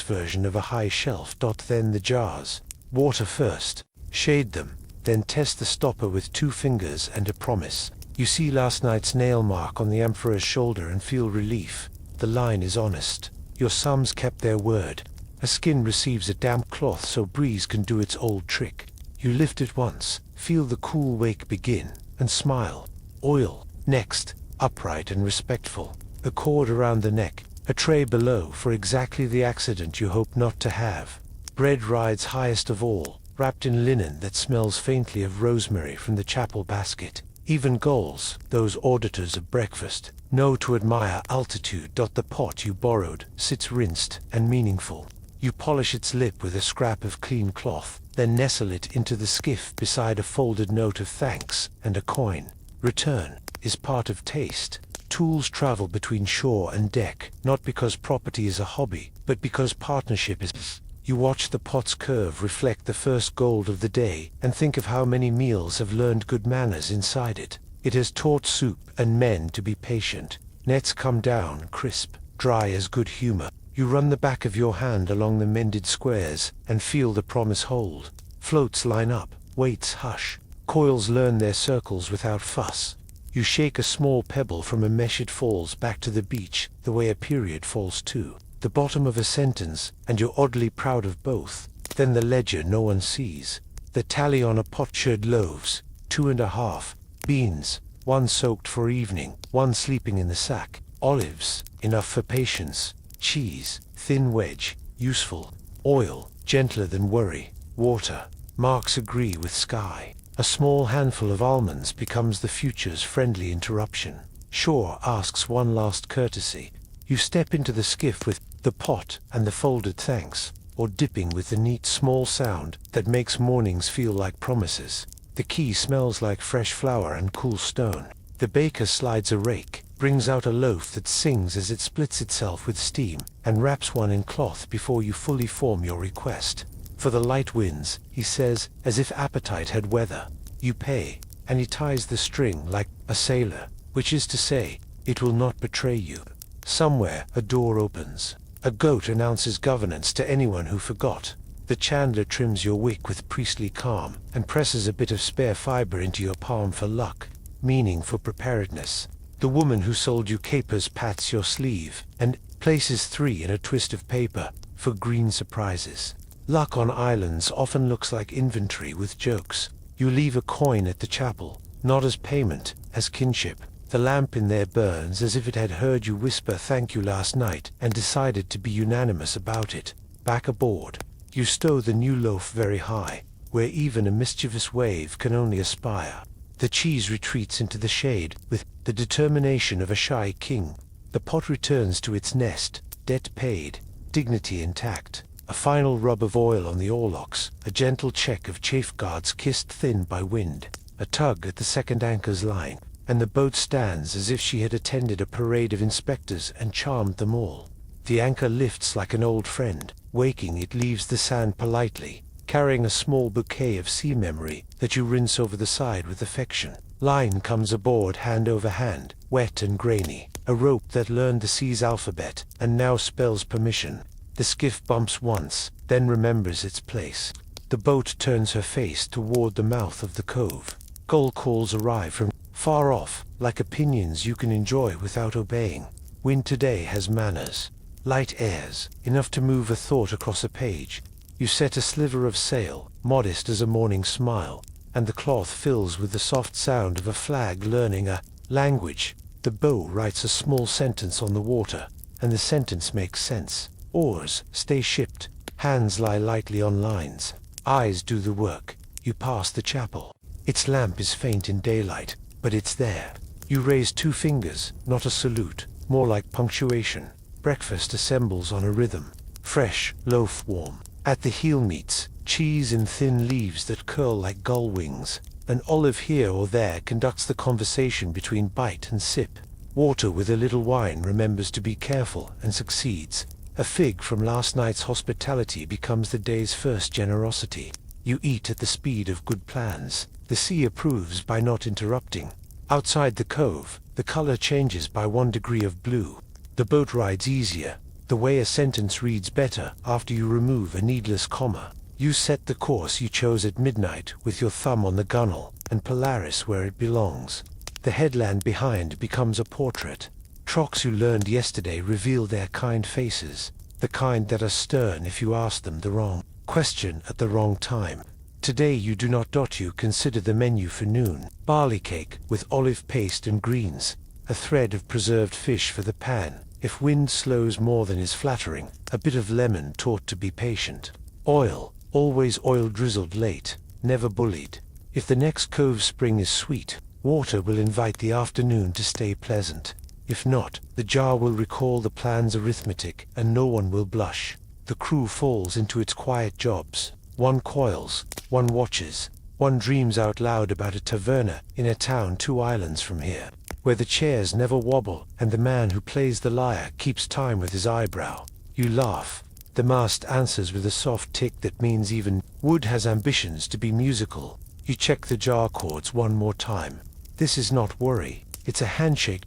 version of a high shelf. Then the jars. Water first. Shade them. Then test the stopper with 2 fingers and a promise. You see last night's nail mark on the emperor's shoulder and feel relief. The line is honest. Your sums kept their word. A skin receives a damp cloth so breeze can do its old trick. You lift it once, feel the cool wake begin, and smile. Oil. Next. Upright and respectful. A cord around the neck. A tray below for exactly the accident you hope not to have. Bread rides highest of all, wrapped in linen that smells faintly of rosemary from the chapel basket. Even gulls, those auditors of breakfast, know to admire altitude. The pot you borrowed sits rinsed and meaningful. You polish its lip with a scrap of clean cloth, then nestle it into the skiff beside a folded note of thanks and a coin. Return is part of taste. Tools travel between shore and deck, not because property is a hobby, but because partnership is. You watch the pot's curve reflect the first gold of the day, and think of how many meals have learned good manners inside it. It has taught soup and men to be patient. Nets come down crisp, dry as good humor. You run the back of your hand along the mended squares, and feel the promise hold. Floats line up, weights hush. Coils learn their circles without fuss. You shake a small pebble from a mesh, it falls back to the beach, the way a period falls too. The bottom of a sentence, and you're oddly proud of both. Then the ledger no one sees. The tally on a potsherd: loaves, 2.5. Beans, 1 soaked for evening, 1 sleeping in the sack. Olives, enough for patience. Cheese, thin wedge, useful. Oil, gentler than worry. Water, marks agree with sky. A small handful of almonds becomes the future's friendly interruption. Shore asks one last courtesy. You step into the skiff with the pot and the folded thanks, or dipping with the neat small sound that makes mornings feel like promises. The quay smells like fresh flour and cool stone. The baker slides a rake, brings out a loaf that sings as it splits itself with steam, and wraps one in cloth before you fully form your request. For the light winds, he says, as if appetite had weather. You pay, and he ties the string like a sailor, which is to say, it will not betray you. Somewhere a door opens. A goat announces governance to anyone who forgot. The chandler trims your wick with priestly calm, and presses a bit of spare fiber into your palm for luck, meaning for preparedness. The woman who sold you capers pats your sleeve, and places 3 in a twist of paper, for green surprises. Luck on islands often looks like inventory with jokes. You leave a coin at the chapel, not as payment, as kinship. The lamp in there burns as if it had heard you whisper thank you last night, and decided to be unanimous about it. Back aboard, you stow the new loaf very high, where even a mischievous wave can only aspire. The cheese retreats into the shade, with the determination of a shy king. The pot returns to its nest, debt paid, dignity intact. A final rub of oil on the oarlocks, a gentle check of chafeguards kissed thin by wind, a tug at the second anchor's line, and the boat stands as if she had attended a parade of inspectors and charmed them all. The anchor lifts like an old friend. Waking, it leaves the sand politely, carrying a small bouquet of sea memory that you rinse over the side with affection. Line comes aboard hand over hand, wet and grainy, a rope that learned the sea's alphabet and now spells permission. The skiff bumps once, then remembers its place. The boat turns her face toward the mouth of the cove. Gull calls arrive from far off, like opinions you can enjoy without obeying. Wind today has manners. Light airs, enough to move a thought across a page. You set a sliver of sail, modest as a morning smile, and the cloth fills with the soft sound of a flag learning a language. The bow writes a small sentence on the water, and the sentence makes sense. Oars stay shipped, hands lie lightly on lines, eyes do the work. You pass the chapel. Its lamp is faint in daylight, but it's there. You raise 2 fingers, not a salute, more like punctuation. Breakfast assembles on a rhythm. Fresh, loaf warm. At the heel meets, cheese in thin leaves that curl like gull wings. An olive here or there conducts the conversation between bite and sip. Water with a little wine remembers to be careful and succeeds. A fig from last night's hospitality becomes the day's first generosity. You eat at the speed of good plans. The sea approves by not interrupting. Outside the cove, the color changes by 1 degree of blue. The boat rides easier. The way a sentence reads better after you remove a needless comma. You set the course you chose at midnight with your thumb on the gunwale, and Polaris where it belongs. The headland behind becomes a portrait. Trocks you learned yesterday reveal their kind faces, the kind that are stern if you ask them the wrong question at the wrong time. Today you do not. You consider the menu for noon. Barley cake with olive paste and greens, a thread of preserved fish for the pan. If wind slows more than is flattering, a bit of lemon taught to be patient. Oil, always oil drizzled late, never bullied. If the next cove spring is sweet, water will invite the afternoon to stay pleasant. If not, the jar will recall the plan's arithmetic and no one will blush. The crew falls into its quiet jobs. One coils, one watches, one dreams out loud about a taverna in a town 2 islands from here, where the chairs never wobble and the man who plays the lyre keeps time with his eyebrow. You laugh. The mast answers with a soft tick that means even wood has ambitions to be musical. You check the jar chords one more time. This is not worry, it's a handshake.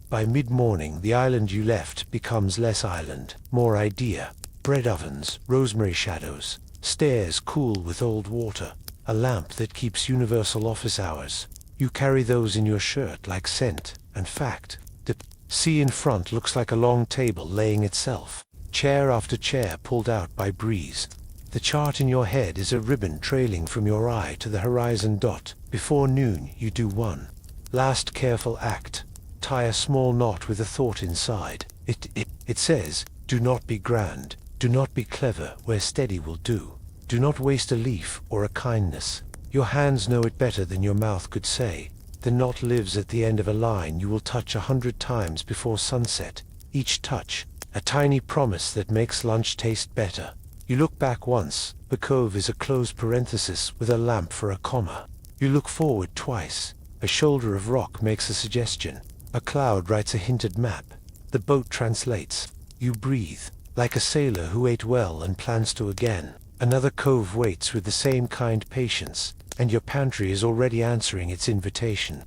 By mid-morning the island you left becomes less island, more idea. Bread ovens, rosemary shadows, stairs cool with old water, a lamp that keeps universal office hours. You carry those in your shirt like scent and fact. The sea in front looks like a long table laying itself, chair after chair pulled out by breeze. The chart in your head is a ribbon trailing from your eye to the horizon. Before noon you do one last careful act. Tie a small knot with a thought inside. It says, do not be grand, do not be clever where steady will do. Do not waste a leaf or a kindness. Your hands know it better than your mouth could say. The knot lives at the end of a line you will touch 100 times before sunset. Each touch, a tiny promise that makes lunch taste better. You look back once. The cove is a closed parenthesis with a lamp for a comma. You look forward twice. A shoulder of rock makes a suggestion. A cloud writes a hinted map. The boat translates. You breathe, like a sailor who ate well and plans to again. Another cove waits with the same kind patience, and your pantry is already answering its invitation.